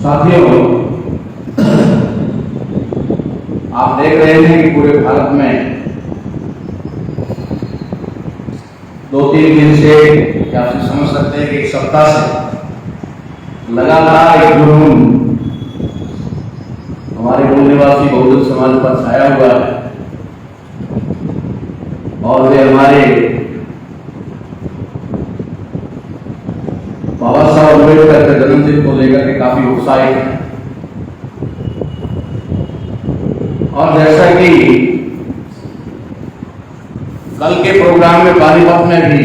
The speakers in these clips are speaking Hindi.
साथियों, आप देख रहे हैं कि पूरे भारत में 2-3 दिन से, या आप समझ सकते हैं कि एक सप्ताह से लगातार एक जुनून हमारे मूल निवासी बहुजन समाज पर छाया हुआ है और वे हमारे बाबा साहब अम्बेडकर के जन्मदिन को लेकर के काफी उत्साहित है। और जैसा कि कल के प्रोग्राम में पानीपत में भी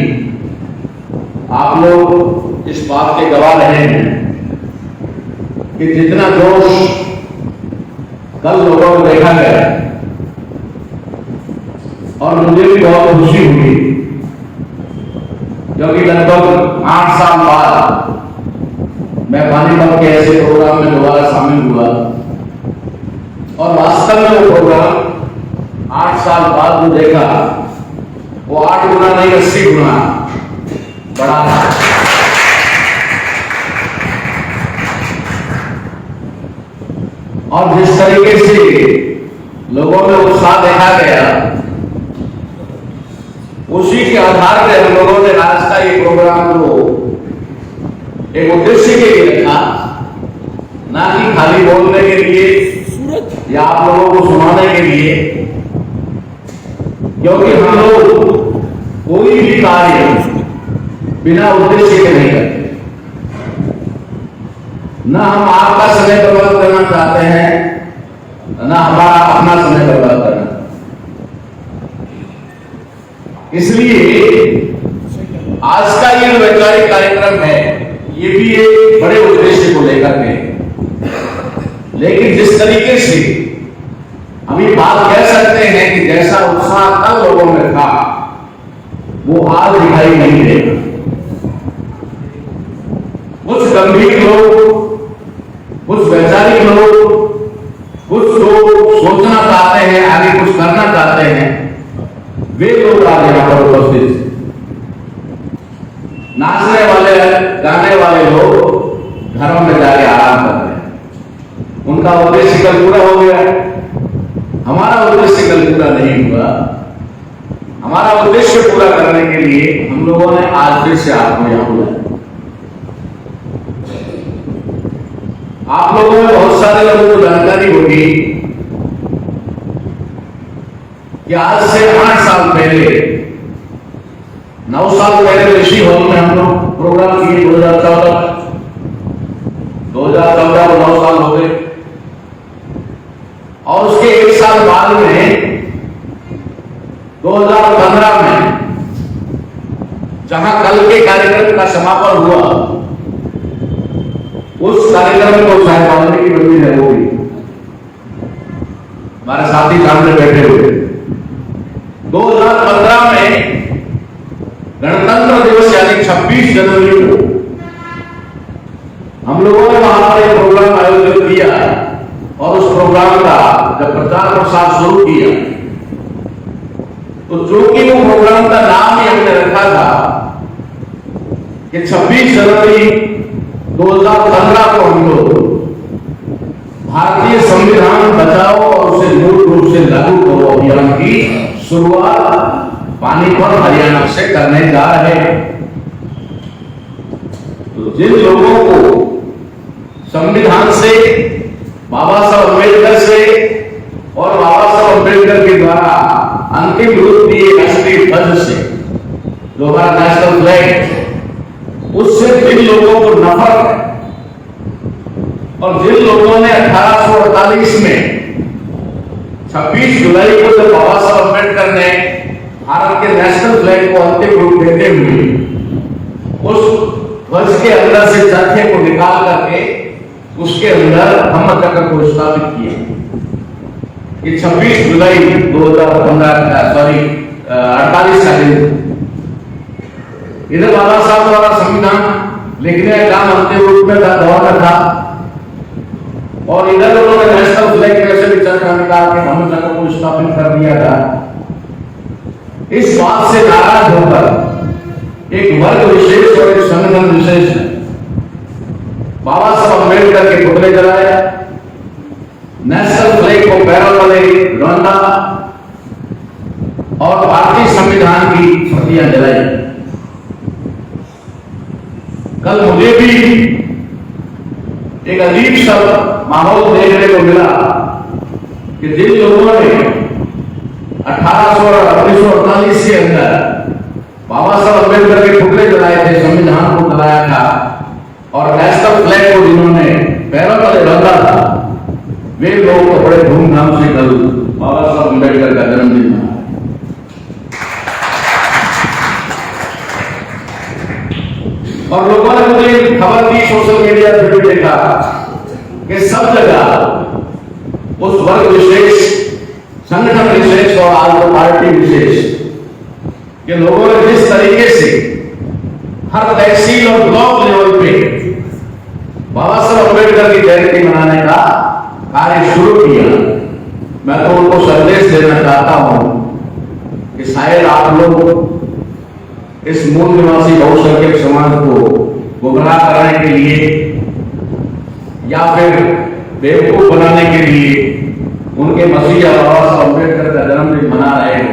आप लोग इस बात के गवाह रहे हैं कि जितना जोश कल लोगों को देखा गया और मुझे भी बहुत खुशी हुई, क्योंकि लगभग 8 साल बाद मैं पानीपत के ऐसे प्रोग्राम में दोबारा शामिल हुआ और वास्तव में वो प्रोग्राम 8 साल बाद जो देखा वो 8 गुना नहीं 80 गुना बड़ा था। और जिस तरीके से लोगों में उत्साह देखा गया, उसी के आधार पर हम लोगों ने आज का ये प्रोग्राम को एक उद्देश्य के लिए रखा, ना कि खाली बोलने के लिए या आप लोगों को सुनाने के लिए, क्योंकि हम लोग कोई भी कार्य बिना उद्देश्य के नहीं करते। ना हम आपका समय बर्बाद करना चाहते हैं, ना हमारा अपना समय बर्बाद करना। इसलिए आज का ये वैचारिक कार्यक्रम है, ये भी एक बड़े उद्देश्य को लेकर के, लेकिन जिस तरीके से हम ये बात कह सकते हैं कि जैसा उत्साह कल लोगों में था वो आज दिखाई नहीं देगा। कुछ गंभीर लोग, कुछ वैचारिक लोग, कुछ लोग सोचना चाहते हैं, आगे कुछ करना चाहते हैं, वे लोग आज यहां पर उपस्थित हैं। नाचने वाले, गाने वाले लोग घरों में जाके आराम कर रहे हैं। उनका उद्देश्य कल पूरा हो गया, हमारा उद्देश्य कल पूरा नहीं हुआ। हमारा उद्देश्य पूरा करने के लिए हम लोगों ने आज फिर से आपको यहां बुलाया। आप लोगों में बहुत सारे लोगों को जानकारी होगी कि आज से 8 साल पहले, 9 साल पहले इसी हॉल में हम लोग प्रोग्राम किए। 2014 को 9 साल हो गए और उसके 1 साल बाद में 2015 में जहां कल के कार्यक्रम का समापन हुआ, उस कार्यक्रम को शायद वाल्मीकि मंदिर है, वो भी हमारे साथी सामने बैठे हुए। 2015 में गणतंत्र दिवस यानी 26 जनवरी को हम लोगों ने वहां पर एक प्रोग्राम आयोजित किया और उस प्रोग्राम का जब प्रचार प्रसार शुरू किया तो जो कि वो प्रोग्राम का नाम ही हमने रखा था कि 26 जनवरी 2015 को हम लोग भारतीय संविधान बचाओ और उसे मूल रूप से लागू करो अभियान की शुरुआत पानीपत हरियाणा से करने जा रहे हैं। तो जिन लोगों को संविधान से, बाबा साहब अम्बेडकर से और बाबा साहब अम्बेडकर के द्वारा अंतिम रूप दिए राष्ट्रीय ध्वज से, जो हमारा नेशनल फ्लैग, उससे जिन लोगों को नफरत है और जिन लोगों ने 1848 में 26 जुलाई को जब बाबा साहब अम्बेडकर ने भारत के नेशनल फ्लैग को अंतिम रूप देते हुए उस ध्वज के अंदर से चरखे को निकाल करके उसके अंदर धम्म चक्र को स्थापित किया कि 26 जुलाई 2015 48 का दिन। इधर बाबा साहब द्वारा संविधान लिखने का काम अंतिम रूप में दौर में था और इधर उन्होंने नेशनल फ्लैग कैसे भी चरखा निकाल के धम्म चक्र को स्थापित कर दिया था। इस बात से नाराज होकर एक वर्ग विशेष और एक संगठन विशेष बाबा साहब अम्बेडकर अम्बेडकर के पुतले जलाए, नेशनल फ्लैग को पैरों तले रौंदा और भारतीय संविधान की प्रतियां जलाई। कल मुझे भी एक अजीब सा माहौल देखने को मिला कि जिन लोगों ने 1800 और 1948 के अंदर बाबा साहब अम्बेडकर के पुतले जलाए थे, संविधान को जलाया था और नेशनल फ्लैग को जिन्होंने पैरों तले रखा था, वे लोग तो बड़े धूमधाम से कल बाबा साहब अम्बेडकर का जन्मदिन मनाए। और लोगों ने मुझे खबर दी सोशल मीडिया पर भी देखा कि सब जगह उस वर्ग विशेष, संगठन विशेष और आज तो पार्टी विशेष के लोगों ने जिस तरीके से हर तहसील और ब्लॉक लेवल पे बाबा साहब अम्बेडकर की जयंती मनाने का कार्य शुरू किया, मैं तो उनको संदेश देना चाहता हूं कि शायद आप लोग इस मूल निवासी बहुसंख्यक समाज को गुमराह कराने के लिए या फिर बेवकूफ बनाने के लिए उनके मसीहा बाबा साहब अम्बेडकर का जन्मदिन मना रहे हो।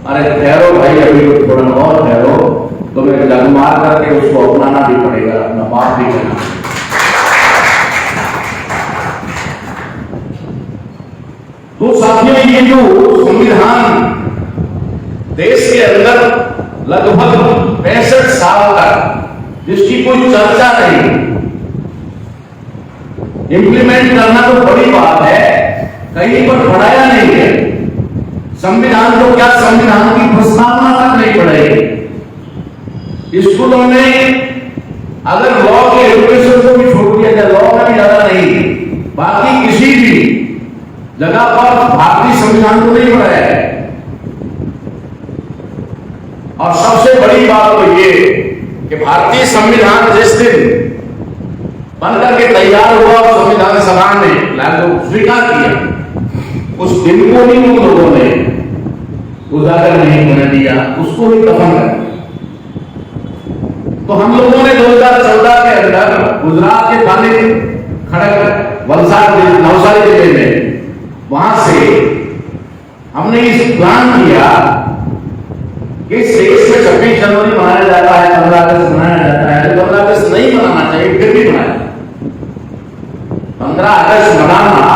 अरे ठहरो भाई, अभी तो थोड़ा और ठहरो, तुम्हें जगमार करके उसको अपनाना भी पड़ेगा, अपना बात भी करना। तो साथियों, ये जो संविधान देश के अंदर लगभग 65 साल तक जिसकी कोई चर्चा नहीं, इंप्लीमेंट करना तो बड़ी बात है, कहीं पर पढ़ाया नहीं है संविधान को, क्या संविधान की प्रस्तावना तक नहीं पढ़ाई। स्कूलों में अगर लॉ के एजुकेशन को भी छोड़ दिया जाए, लॉ में भी ज्यादा नहीं, बाकी किसी भी जगह पर भारतीय संविधान को नहीं पढ़ाया है। और सबसे बड़ी बात तो ये कि भारतीय संविधान जिस दिन बनकर के तैयार हुआ और संविधान सभा ने लागू स्वीकार किया, उस दिन को भी उन लोगों ने उजागर नहीं होने दिया, उसको भी दफन कर दिया। तो हम लोगों ने 2014 के अंदर गुजरात के पानी खड़क वलसाड नवसारी जिले में, वहां से हमने इस प्लान किया कि इस देश में 26 जनवरी मनाया जाता है, 15 अगस्त मनाया जाता है, 15 अगस्त नहीं मनाना चाहिए, फिर भी मनाया। 15 अगस्त मनाना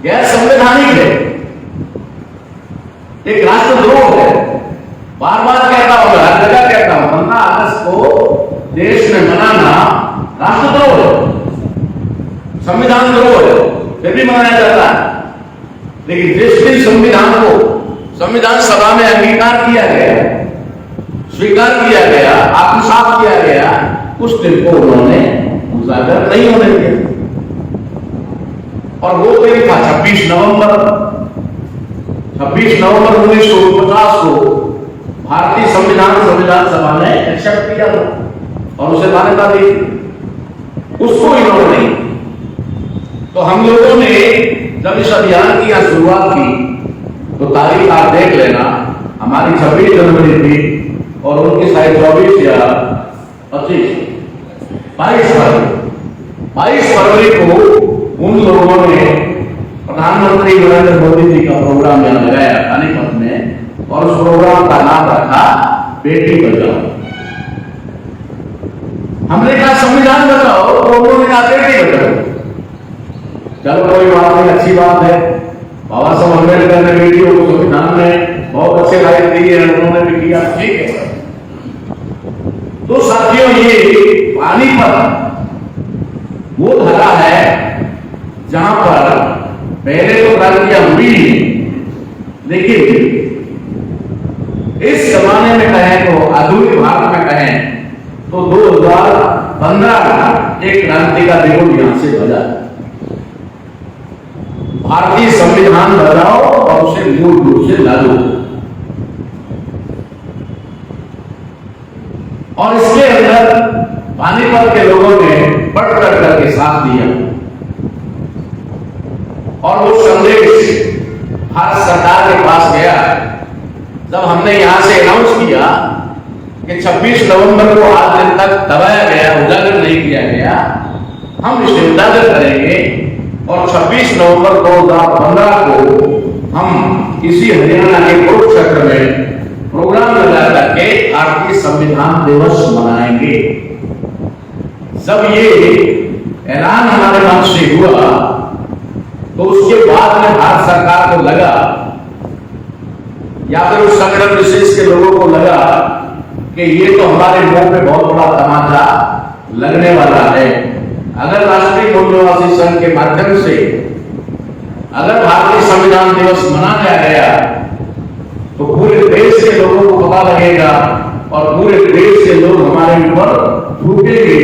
गैर संवैधानिक है, एक राष्ट्रद्रोह है। बार बार कहता हूं, हर जगह कहता हूं, 15 अगस्त को देश में मनाना राष्ट्रद्रोह है, संविधान द्रोह है, फिर भी मनाया जाता है। लेकिन जिस दिन संविधान को संविधान सभा में अंगीकार किया गया, स्वीकार किया गया, आत्मसात किया गया, उस दिन को उन्होंने उजागर नहीं होने दिया। और वो दिन था 26 नवंबर 1949 को भारतीय संविधान सभा ने एक्सेप्ट किया था और उसे मान्यता दी, उसको इन्होंने नहीं। तो हम लोगों ने जब इस अभियान की शुरुआत की तो तारीख आप देख लेना, हमारी 26 जनवरी थी और उनकी शायद 24 या 22 फरवरी को उन लोगों ने प्रधानमंत्री नरेंद्र मोदी जी का प्रोग्राम यहाँ लगाया पानीपत में, और उस प्रोग्राम का नाम रखा बेटी बचाओ। हमने कहा संविधान बचाओ, तो उन्होंने कहा बेटी बचाओ। चलो कोई बात नहीं, अच्छी बात है, बाबा साहब अम्बेडकर ने बेटियों को संविधान में बहुत अच्छे लायक दी है, उन्होंने भी किया, ठीक है। तो साथियों, ये पानीपत वो धरा है जहां पर पहले तो क्रांतियां हुई, लेकिन इस जमाने में कहें तो आधुनिक भारत में कहें तो 2015 एक क्रांति का बिगुल यहां से बजा। भारतीय संविधान बचाओ और उसे मूल रूप से लागू, और इसके अंदर पानीपत के लोगों ने बढ़ चढ़ करके साथ दिया और वो संदेश भारत सरकार के पास गया। जब हमने यहां से अनाउंस किया कि 26 नवंबर को आज दिन तक दबाया गया, उजागर नहीं किया गया, हम इसे उजागर करेंगे और 26 नवंबर 2015 को हम इसी हरियाणा के कुरुक्षेत्र में प्रोग्राम लगा करके भारतीय संविधान दिवस मनाएंगे। जब ये ऐलान हमारे मन से हुआ तो उसके बाद में भारत सरकार को लगा या फिर उस संगठन विशेष के लोगों को लगा कि ये तो हमारे मुंह पे बहुत बड़ा तमाचा लगने वाला है। अगर राष्ट्रीय मूल्यवासी संघ के माध्यम से अगर भारतीय संविधान दिवस मनाया गया तो पूरे देश के लोगों को पता लगेगा और पूरे देश के लोग हमारे ऊपर थूकेंगे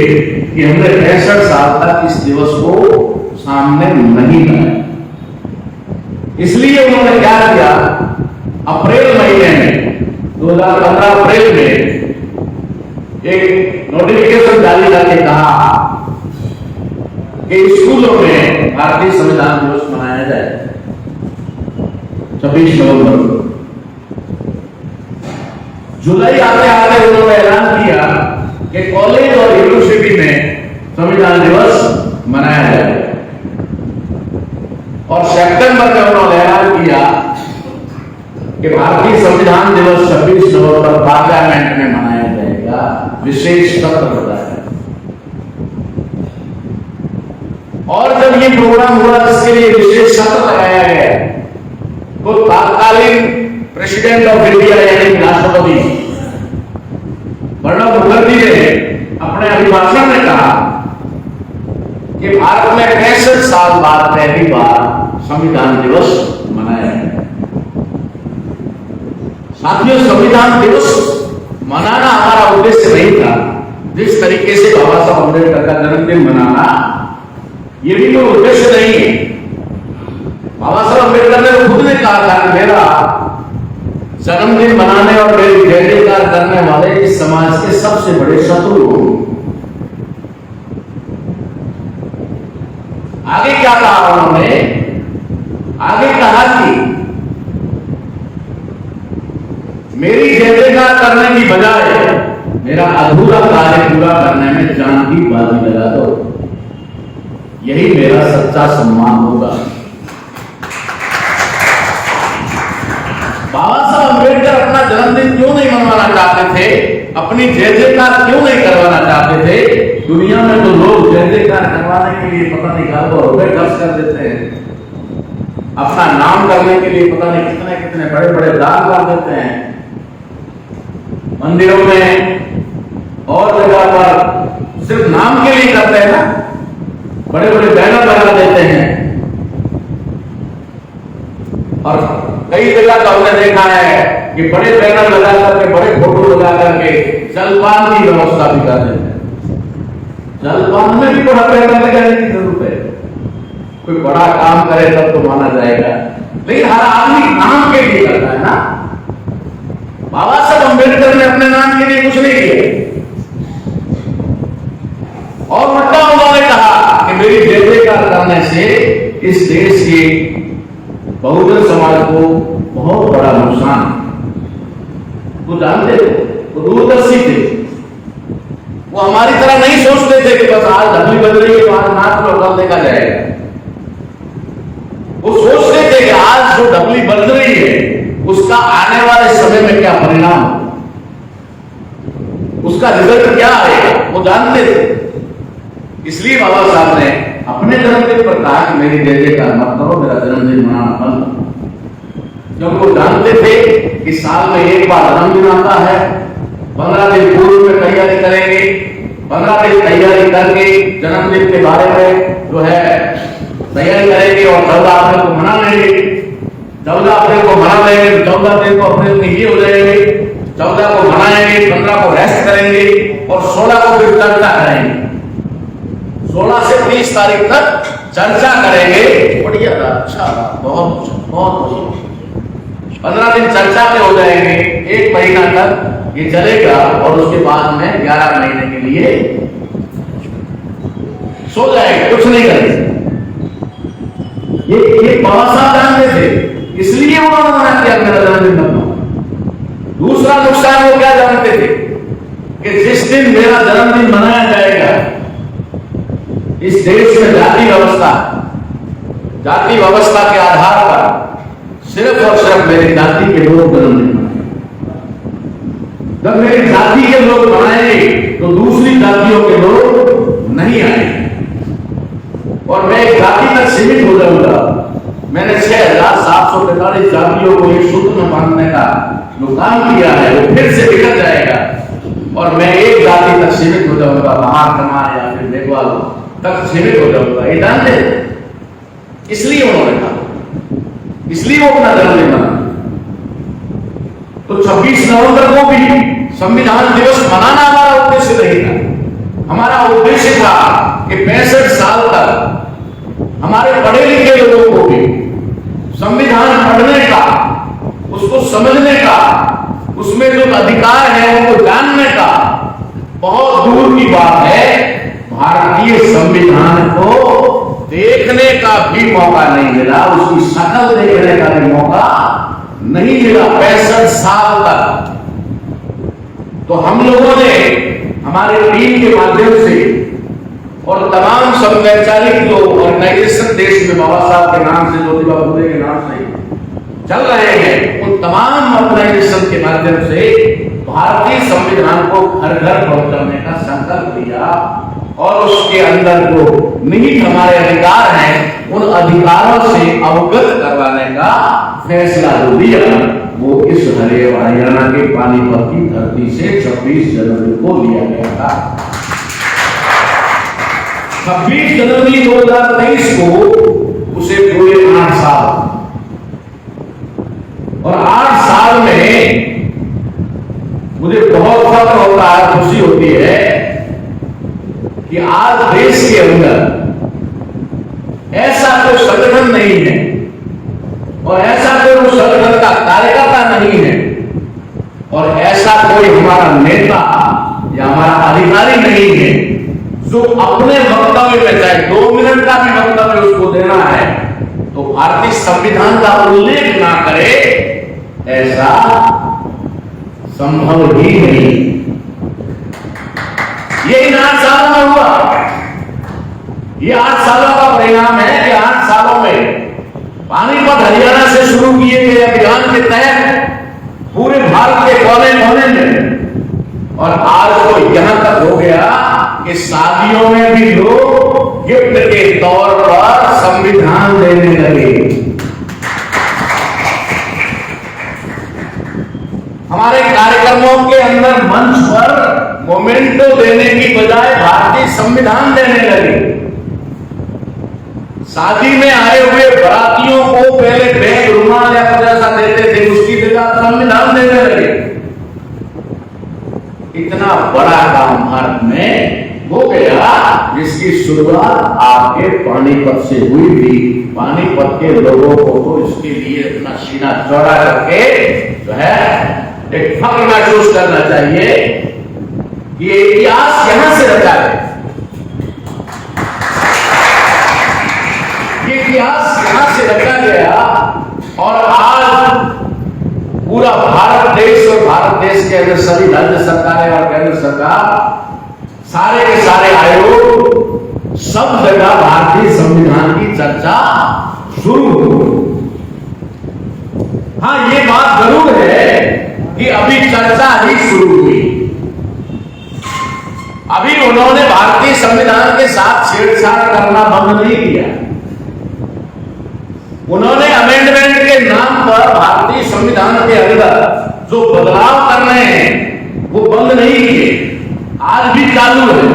कि हमने 65 साल तक इस दिवस को सामने नहीं लाया। इसलिए उन्होंने क्या किया, अप्रैल महीने में 2015 अप्रैल में एक नोटिफिकेशन जारी करके कहा कि स्कूलों में भारतीय संविधान दिवस मनाया जाए 26 नवंबर को। जुलाई आते आते उन्होंने ऐलान किया कि कॉलेज और यूनिवर्सिटी में संविधान दिवस मनाया जाए और सितंबर में उन्होंने ऐलान किया कि भारतीय संविधान दिवस 26 नवंबर पार्लियामेंट में मनाया जाएगा, विशेष सत्र होता है। और जब ये प्रोग्राम हुआ जिसके लिए विशेष सत्र लगाया गया तो तत्कालीन प्रेसिडेंट ऑफ इंडिया यानी राष्ट्रपति प्रणब मुखर्जी ने अपने अभिभाषण में कहा कि भारत में 65 साल बाद पहली बार संविधान दिवस मनाया गया। साथियों, संविधान दिवस मनाना हमारा उद्देश्य नहीं था। जिस तरीके से बाबा साहब अम्बेडकर का जन्मदिन मनाना ये भी कोई उद्देश्य नहीं है। बाबा साहब अम्बेडकर ने खुद ने कहा था कि मेरा जन्मदिन मनाने और मेरी जय जयकार करने वाले इस समाज के सबसे बड़े शत्रु। आगे क्या कहा उन्होंने, आगे कहा कि मेरी जय जयकार करने की बजाय मेरा अधूरा कार्य पूरा करने में जान की बाजी लगा दो, यही मेरा सच्चा सम्मान होगा। बाबा साहब अम्बेडकर अपना जन्मदिन क्यों नहीं मनवाना चाहते थे, अपनी जय जयकार क्यों नहीं करवाना चाहते थे? दुनिया में तो लोग जय जयकार करवाने के लिए पता नहीं करोड़ों रुपए खर्च कर देते हैं, अपना नाम करने के लिए पता नहीं कितने कितने बड़े बड़े दान कर देते हैं, मंदिरों में और जगह पर सिर्फ नाम के लिए करते हैं ना, बड़े बड़े बैनर लगा देते हैं। और कई जगह तो हमने देखा है कि बड़े बैनर लगा करके, बड़े फोटो लगा करके जलपान की व्यवस्था भी कर देते हैं। जलपान में भी बड़ा बैनर लगाने की जरूरत है। कोई बड़ा काम करे तब तो माना जाएगा, लेकिन हर आदमी नाम के लिए करता है ना। बाबा साहब अम्बेडकर ने अपने नाम के लिए कुछ नहीं किया। और उल्टा उन्होंने कहा कि मेरी जय जयकार करने से इस देश के बहुजन समाज को बहुत बड़ा नुकसान। वो जानते थे, वो दूरदर्शी थे, वो हमारी तरह नहीं सोचते थे कि बस आज ढबली बज रही है, आज नाच लो, कल देखा जाएगा। वो सोचते थे कि आज जो ढबली बज रही है उसका आने वाले समय में क्या परिणाम, उसका रिजल्ट क्या आएगा, वो जानते थे। इसलिए बाबा साहब ने अपने जन्मदिन पर कहा कि मेरी जय जयकार मत करो, मेरा जन्मदिन मनाना बंद करो। जब वो जानते थे कि साल में एक बार जन्मदिन आता है, 15 दिन पूर्व में तैयारी करेंगे, 15 दिन तैयारी करके जन्मदिन के बारे में जो है तैयारी करेंगे और 14 अप्रैल को मना लेंगे। 14 अप्रैल को मना लेंगे, 14 दिन को अप्रैल में ये हो जाएंगे, 14 को मनाएंगे, 15 को रेस्ट करेंगे और 16 को फिर चर्चा करेंगे। 16 से 30 तारीख तक चर्चा करेंगे। बढ़िया था, अच्छा था, बहुत बहुत 15 दिन चर्चा पे हो जाएंगे, 1 महीना तक ये चलेगा और उसके बाद में 11 महीने के लिए सो जाएंगे, कुछ नहीं करेंगे। ये बाबा साहब जानते थे, इसलिए उन्होंने मना किया मेरा जन्मदिन मनाओ। दूसरा नुकसान वो क्या जानते थे कि जिस दिन मेरा जन्मदिन मनाया जाएगा इस देश में जाति व्यवस्था के आधार पर सिर्फ और सिर्फ मेरी जाति के लोग जन्म नहीं बनाए। जब मेरी जाति के लोग बनाएंगे तो दूसरी जातियों के लोग नहीं आएंगे और मैं एक जाति तक सीमित हो जाऊंगा। मैंने 6,743 जातियों को एक सूत्र में बांधने का जो काम किया है वो फिर से बिगड़ जाएगा और मैं एक जाति तक सीमित हो जाऊंगा, महार या फिर मेघवाल तक सीमित हो जाऊंगा। ये जानते इसलिए उन्होंने कहा, इसलिए वो अपना धर्म नहीं माना। तो 26 नवंबर को भी संविधान दिवस मनाना हमारा उद्देश्य नहीं था। हमारा उद्देश्य था कि 65 साल तक हमारे पढ़े लिखे लोगों को भी संविधान पढ़ने का, उसको समझने का, उसमें जो अधिकार है उनको जानने का बहुत दूर की बात है। भारतीय संविधान को देखने का भी मौका नहीं मिला, उसकी शक्ल देखने का भी मौका नहीं मिला 65 साल तक। तो हम लोगों ने हमारे टीम के माध्यम से और तमाम संवैचारिक जो ऑर्गेनाइजेशन देश में बाबा साहब के नाम से, ज्योतिबा फुले के नाम से चल रहे हैं, उन तमाम ऑर्गेनाइजेशन के माध्यम से भारतीय संविधान को घर घर पहुंचाने का संकल्प लिया और उसके अंदर जो निहित हमारे अधिकार हैं उन अधिकारों से अवगत करवाने का फैसला जो दिया वो इस हरियाणा के पानीपत की धरती से 26 जनवरी को लिया गया था। 26 जनवरी 2023 को उसे पूरे 8 साल और 8 साल में मुझे बहुत फख्र होता है, खुशी होती है कि आज देश के अंदर ऐसा कोई संगठन नहीं है और ऐसा कोई संगठन का कार्यकर्ता नहीं है और ऐसा कोई हमारा नेता या हमारा अधिकारी नहीं है जो अपने वक्तव्य में, चाहे 2 मिनट का भी वक्तव्य उसको देना है तो भारतीय संविधान का उल्लेख ना करे, ऐसा संभव ही नहीं। ये इन 8 सालों में हुआ। ये 8 सालों का परिणाम है कि 8 सालों में पानीपत हरियाणा से शुरू किए गए अभियान के तहत पूरे भारत के कोने कोने में और आज तो यहां तक हो गया कि शादियों में भी लोग गिफ्ट के तौर पर संविधान देने लगे। हमारे कार्यक्रमों के अंदर मंच पर मोमेंटो देने की बजाय भारतीय संविधान देने लगे। शादी में आए हुए बारातियों को पहले बैग, रुमाल या कुछ ऐसा देते थे, उसकी जगह संविधान देने लगे। इतना बड़ा काम भारत में हो गया जिसकी शुरुआत आपके पानीपत से हुई थी। पानीपत के लोगों को तो इसके लिए अपना सीना चौड़ा करके जो है एक फख्र महसूस करना चाहिए कि ये इतिहास यहां से रचा है। ये इतिहास यहां से रचा गया और आज पूरा भारत देश और भारत देश के अंदर सभी राज्य सरकारें और केंद्र सरकार, सारे के सारे आयोग, सब जगह भारतीय संविधान की चर्चा शुरू हो। हाँ, ये बात जरूर है कि अभी चर्चा ही शुरू हुई। अभी उन्होंने भारतीय संविधान के साथ छेड़छाड़ करना बंद नहीं किया। उन्होंने अमेंडमेंट के नाम पर भारतीय संविधान के अंदर जो बदलाव कर रहे हैं वो बंद नहीं किए, आज भी चालू है।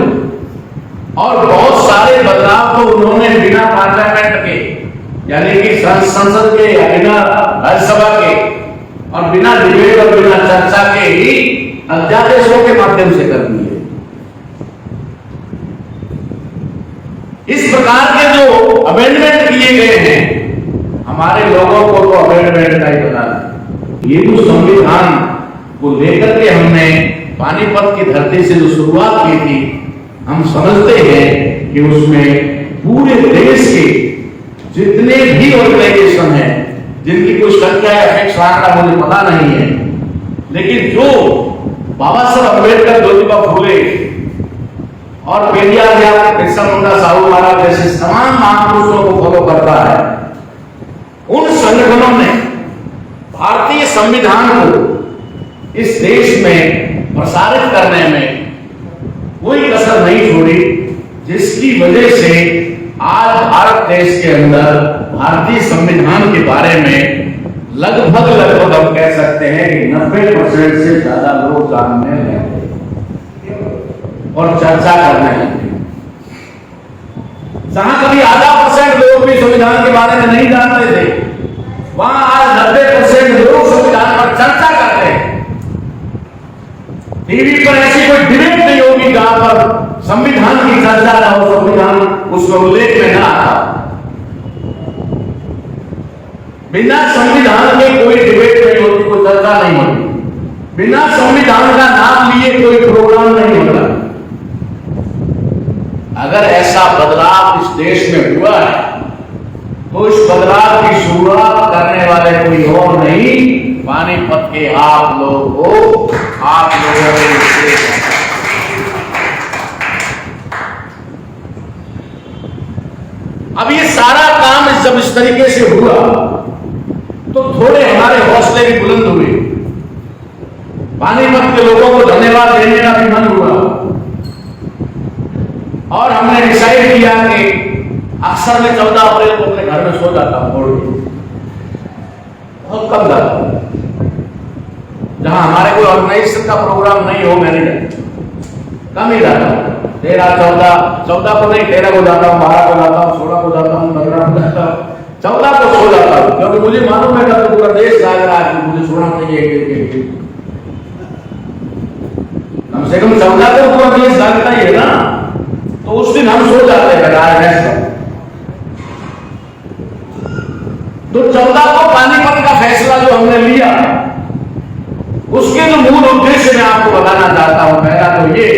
और बहुत सारे बदलाव तो उन्होंने बिना पार्लियामेंट के, यानी कि संसद के या बिना राज्यसभा के और बिना डिबेट और बिना चर्चा के ही अध्यादेशों के माध्यम से कर दिए। इस प्रकार के जो अमेंडमेंट किए गए हैं, हमारे लोगों को तो अमेंडमेंट का ही पता नहीं। ये जो संविधान को लेकर के हमने पानीपत की धरती से जो शुरुआत की थी, हम समझते हैं कि उसमें पूरे देश के जितने भी ऑर्गेनाइजेशन हैं, जिनकी कोई संख्या या फिक्स आंकड़ा मुझे पता नहीं है, लेकिन जो बाबा साहब अम्बेडकर, ज्योतिबा फुले और पेरियार बिरसा मुंडा, साहू महाराज जैसे तमाम महापुरुषों को फॉलो करता है, उन संगठनों ने भारतीय संविधान को इस देश में प्रसारित करने में कोई कसर नहीं छोड़ी, जिसकी वजह से आज भारत देश के अंदर भारतीय संविधान के बारे में लगभग हम कह सकते हैं कि 90% से ज्यादा लोग जानने लगे और चर्चा करने लगे। जहां कभी आधा % लोग भी संविधान के बारे में नहीं जानते थे, वहां आज 90% लोग संविधान पर चर्चा करते हैं। टीवी पर ऐसी कोई डिबेट नहीं होगी जहां पर संविधान की चर्चा ना हो, संविधान उसमें उल्लेख में ना आता। बिना संविधान के कोई डिबेट नहीं होती, कोई चर्चा नहीं होती, बिना संविधान का नाम लिए कोई प्रोग्राम नहीं होता। अगर ऐसा बदलाव इस देश में हुआ है तो इस बदलाव की शुरुआत करने वाले कोई और नहीं, पानीपत के आप लोगों ने अब ये सारा काम जब इस तरीके से हुआ तो थोड़े हमारे हौसले भी बुलंद हुए। पानीपत के लोगों को धन्यवाद देने का भी मन हुआ और हमने डिसाइड किया कि अक्सर मैं 14 अप्रैल को अपने घर में सो जाता हूं, बहुत कम जाता हूं, जहां हमारे कोई ऑर्गेनाइजेशन का प्रोग्राम नहीं हो, मैंने कम ही जाता हूं। 13, 14 को नहीं, 13 को जाता हूं, 12 को जाता हूं, 16 को जाता हूं, 15 को जाता हूं, 14 को सो जाता हूं, क्योंकि मुझे मालूम है कि पूरा देश जाग रहा है, मुझे सोना चाहिए। कम से कम 14 को पूरा देश जागता ही है ना, तो उस दिन हम सो जाते हैं। तो 14 को पानीपत का फैसला जो हमने लिया, उसके जो मूल उद्देश्य मैं आपको बताना चाहता हूं। पहला तो ये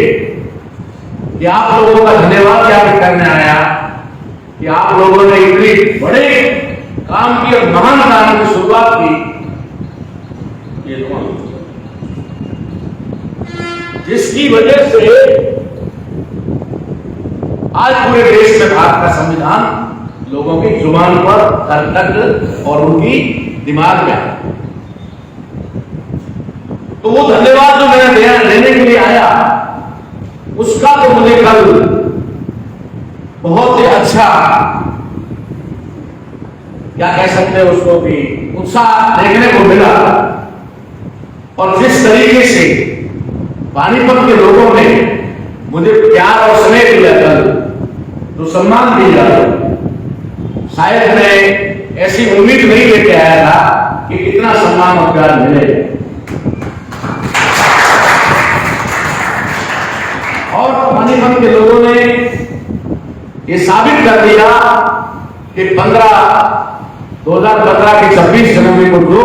कि आप लोगों का धन्यवाद ज्ञापित करने आया कि आप लोगों ने इतने बड़े काम की और महान काम की शुरुआत की, जिसकी वजह से आज पूरे देश में भारत का संविधान लोगों की जुबान पर कर्तव्य और उनकी दिमाग में। तो वो धन्यवाद जो मैंने देने के लिए आया, उसका तो मुझे कल बहुत ही अच्छा, क्या कह सकते हैं उसको, कि उत्साह देखने को मिला। और जिस तरीके से पानीपत के लोगों ने मुझे प्यार और स्नेह दिया, कल तो सम्मान दिया, शायद मैं ऐसी उम्मीद नहीं लेके आया था कि इतना सम्मान और प्यार मिले। और पानीपत के लोगों ने ये साबित कर दिया कि 2015 की 26 जनवरी को जो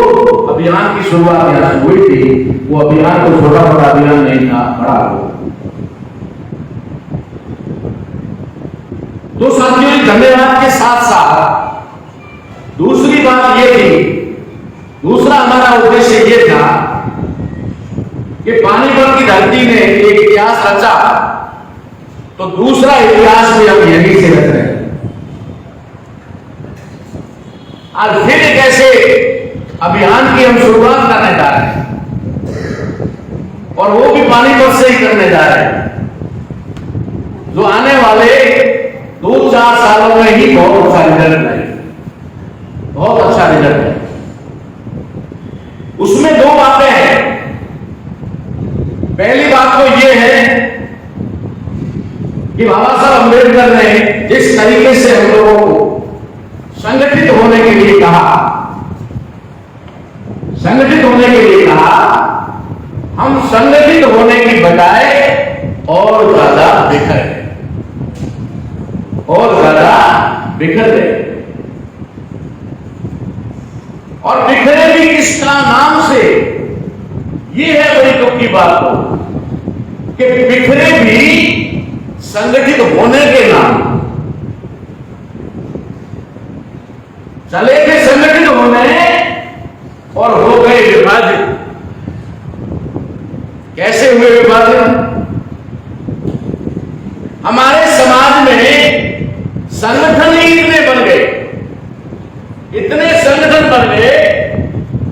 अभियान की शुरुआत यहां हुई थी, वो अभियान तो छोटा बड़ा अभियान नहीं था, बड़ा हो। तो साथियों, धन्यवाद के साथ साथ दूसरी बात ये थी, दूसरा हमारा उद्देश्य ये था कि पानीपत की धरती ने एक इतिहास रचा, तो दूसरा इतिहास भी हम यहीं से रच रहे हैं। आज फिर एक ऐसे अभियान की हम शुरुआत करने जा रहे हैं, और वो भी पानीपत से ही करने जा रहे हैं, जो आने वाले 2-4 सालों में ही बहुत अच्छा रिजल्ट है, बहुत अच्छा रिजल्ट है। उसमें 2 बातें हैं। पहली बात तो यह है कि बाबा साहब अम्बेडकर ने जिस तरीके से हम लोगों को संगठित होने के लिए कहा, हम संगठित होने की बजाय और ज्यादा बिखर गए। और बिखरे भी किसका नाम से, ये है बड़ी दुख की बात तो, कि बिखरे भी संगठित होने के नाम, चले थे संगठित होने और हो गए विभाजित। कैसे हुए विभाजन? संगठन ही इतने बन गए, इतने संगठन बन गए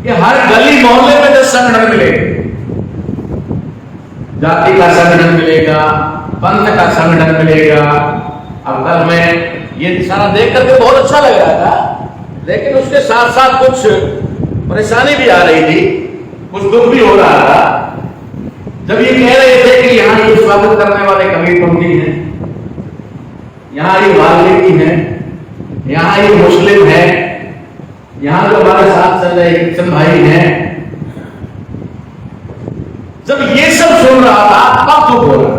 कि हर गली मोहल्ले में 10 संगठन मिले। जाति का संगठन मिलेगा, पंथ का संगठन मिलेगा। अब कल मैं ये सारा देख करके बहुत अच्छा लग रहा था, लेकिन उसके साथ साथ कुछ परेशानी भी आ रही थी, कुछ दुख भी हो रहा था जब ये कह रहे थे कि यहाँ ये स्वागत करने वाले कबीरपंथी हैं, यहाँ ये वाल्मीकि हैं, यहाँ ये मुस्लिम हैं, यहाँ जो हमारे साथ चल रहे क्रिश्चियन भाई हैं। जब ये सब सुन रहा था तब दुख हो रहा।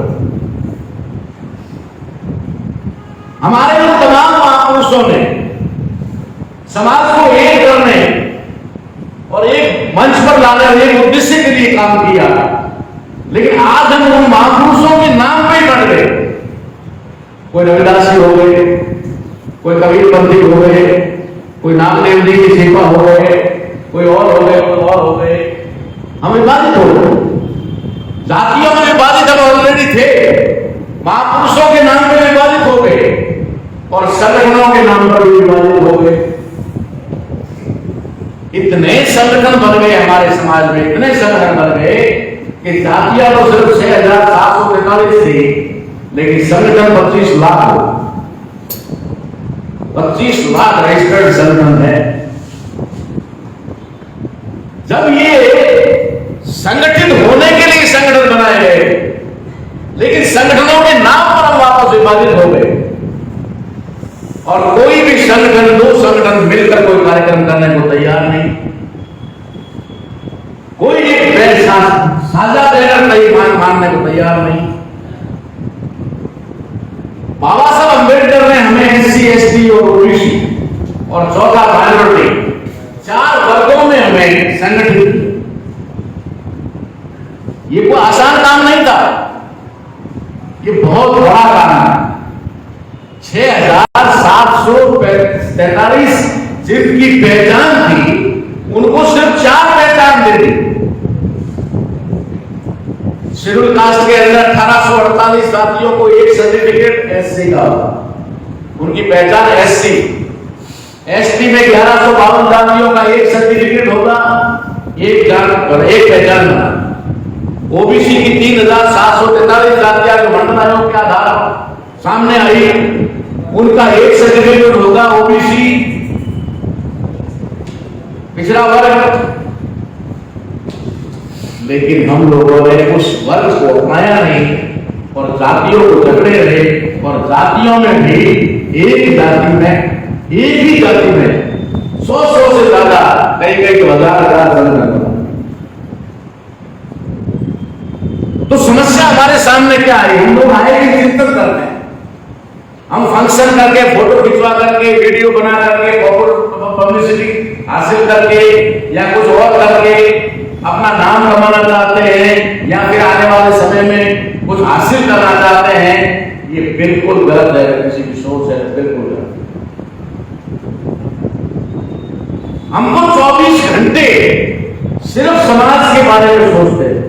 हमारे उन तमाम महापुरुषों ने समाज को एक करने और एक मंच पर लाने एक उद्देश्य के लिए काम किया, लेकिन आज हम उन महापुरुषों के नाम पे ही बढ़ गए। कोई रविदासी हो गए, कोई कबीरपंथी हो गए, कोई नामदेव जी की सेवा हो गए, कोई और हो गए, कोई और हो गए। हम विभाजित हो गए, जातियों में विभाजित हम ऑलरेडी थे, महापुरुषों के नाम पे विभाजित हो गए और संगठनों के नाम पर भी विभाजित हो गए। इतने संगठन बन गए हमारे समाज में, इतने संगठन बन गए कि जातियां तो सिर्फ 6,743 थी, लेकिन संगठन 25 लाख हो, 25 लाख रजिस्टर्ड संगठन है। जब ये संगठित होने के लिए संगठन बनाए गए, लेकिन संगठनों के नाम पर हम वापस विभाजित हो गए और कोई भी संगठन, 2 संगठन मिलकर कोई कार्यक्रम करने को तैयार नहीं, कोई एक साझा बैनर नहीं मानने को तैयार नहीं। बाबा साहब अंबेडकर ने हमें एससी, एसटी और ओबीसी और चौथा माइनॉरिटी 4 वर्गों में हमें संगठित किया। ये कोई आसान काम नहीं था, ये बहुत बड़ा काम है। 6,743 जिनकी पहचान थी, उनको सिर्फ 4 पहचान दे दी। शेड्यूल कास्ट के अंदर 1848 जातियों को एक सर्टिफिकेट एससी का, उनकी पहचान एससी। एसटी में 1152 जातियों का एक सर्टिफिकेट होगा, एक पहचान बना। ओबीसी की 3,743 जातियां जो मंडल आयोग के आधार सामने आई, उनका एक सर्टिफिकेट होगा ओबीसी पिछड़ा वर्ग। लेकिन हम लोगों ने उस वर्ग को अपनाया नहीं और जातियों को झगड़े रहे, और जातियों में भी एक जाति में, एक ही जाति में 100 से ज्यादा, कई तो 1000 संगठन। तो समस्या हमारे सामने क्या आई? हम लोग आए कि चिंतन करते हैं, हम फंक्शन करके, फोटो खिंचवा करके, वीडियो बना करके, पब्लिसिटी हासिल करके या कुछ और करके अपना नाम कमाना चाहते हैं, या फिर आने वाले समय में कुछ हासिल करना चाहते हैं। ये बिल्कुल गलत है, किसी की सोच है बिल्कुल गलत। हमको 24 घंटे सिर्फ समाज के बारे में सोचते हैं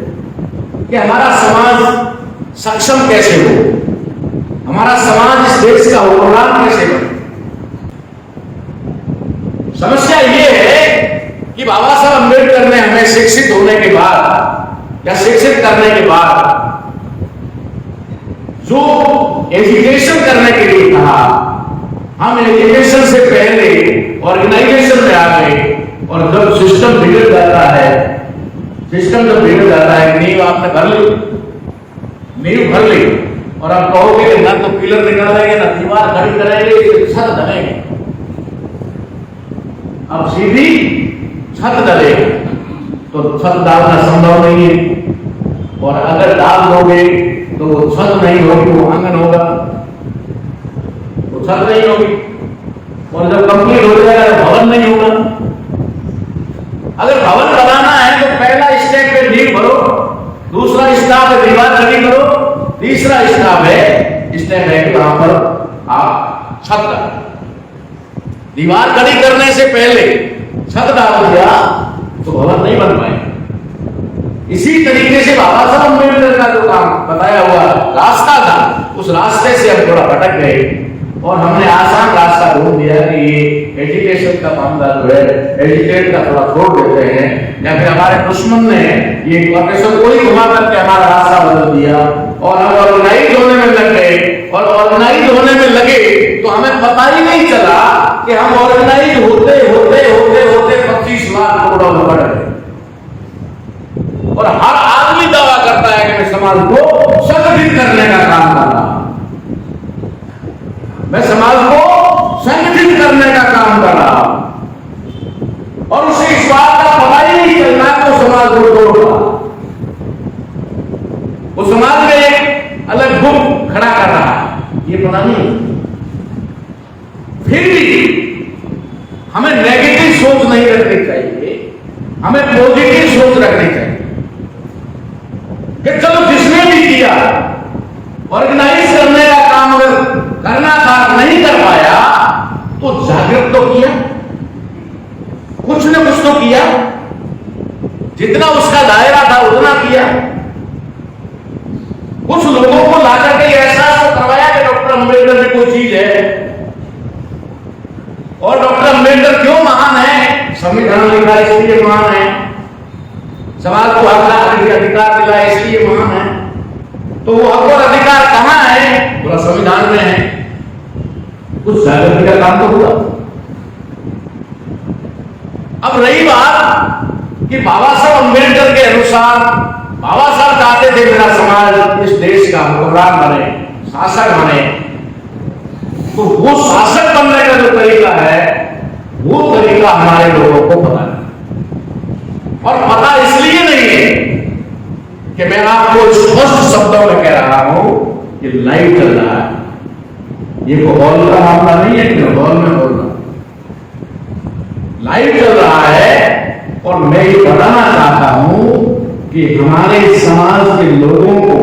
कि हमारा समाज सक्षम कैसे हो, हमारा समाज इस देश का हुक्मरान कैसे बने। समस्या ये है कि बाबा साहब अंबेडकर ने हमें शिक्षित होने के बाद या शिक्षित करने के बाद जो एजुकेशन करने के लिए कहा, हम एजुकेशन से पहले ऑर्गेनाइजेशन में आ गए। और जब सिस्टम बिगड़ जाता है, सिस्टम जब बिगड़ जाता है, नींव आपने भर ली, नींव भर ली और आप कहोगे ना तो पिलर निकालेंगे ना दीवार खड़ी करेंगे, छत ढलेंगे। अब सीधी छत डलेगी तो छत डालना संभव नहीं है, और अगर डाल दोगे तो छत नहीं होगी, वो आंगन होगा, तो छत नहीं होगी। और जब कंप्लीट हो जाएगा तो भवन नहीं होगा। अगर भवन बनाना है तो पहला स्टेप पे नींव भरो, दूसरा स्टेप है दीवार खड़ी करो, तीसरा स्टेप है कि वहां पर आप छत डालो। दीवार खड़ी करने से पहले छत डाल दिया तो भवन नहीं बन पाए। इसी तरीके से बाबा साहब अम्बेडकर का जो काम बताया हुआ रास्ता था, उस रास्ते से हम थोड़ा भटक गए और हमने आसान रास्ता ढूंढ दिया कि ये एजुकेशन का मामला जो है एजुकेट का थोड़ा छोड़ देते हैं, या फिर हमारे दुश्मन ने ये प्रोफेसर को ही घुमा करके हमारा रास्ता बदल दिया और हम ऑर्गेनाइज होने में लग गए। और ऑर्गेनाइज होने में लगे तो हमें पता ही नहीं चला कि हम ऑर्गेनाइज होते होते होते होते 25 लाख टुकड़ों में बढ़ गए। और हर आदमी दावा करता है कि मैं समाज को संगठित करने का काम कर रहा हूं, मैं समाज को संगठित करने का काम कर रहा हूं, और उसे इस बात का पता ही नहीं चल रहा तो समाज को तोड़ रहा, वो समाज में एक अलग ग्रुप खड़ा कर रहा है, ये पता नहीं। फिर भी हमें नेगेटिव सोच नहीं रखनी चाहिए, हमें पॉजिटिव सोच रखनी चाहिए कि चलो जिसने भी किया ऑर्गेनाइज करने का काम अगर करना था नहीं कर पाया तो जागृत तो किया, कुछ न कुछ तो किया, जितना उसका दायरा था उतना किया। कुछ लोगों को लाकर के एहसास तो करवाया कि डॉक्टर अंबेडकर की कोई चीज है, और डॉक्टर अंबेडकर क्यों महान है, संविधान लिखा इसलिए महान है, समाज को हक अधिकार मिला इसलिए महान है। तो वो हक और अधिकार कहां है, पूरा संविधान में है। कुछ जागृति का काम तो हुआ। अब रही बात कि बाबा साहब अंबेडकर के अनुसार बाबा साहब चाहते थे मेरा समाज इस देश का हुक्मरान बने, शासक बने, तो वो शासक बनने का जो तरीका है वो तरीका हमारे लोगों को पता नहीं, और पता इसलिए नहीं है कि मैं आपको स्पष्ट शब्दों में कह रहा हूं कि लाइव चल रहा है, ये कोई हॉल का मामला नहीं है कि हॉल में बोल रहा, लाइव चल रहा है। और मैं ये बताना चाहता हूं कि हमारे समाज के लोगों को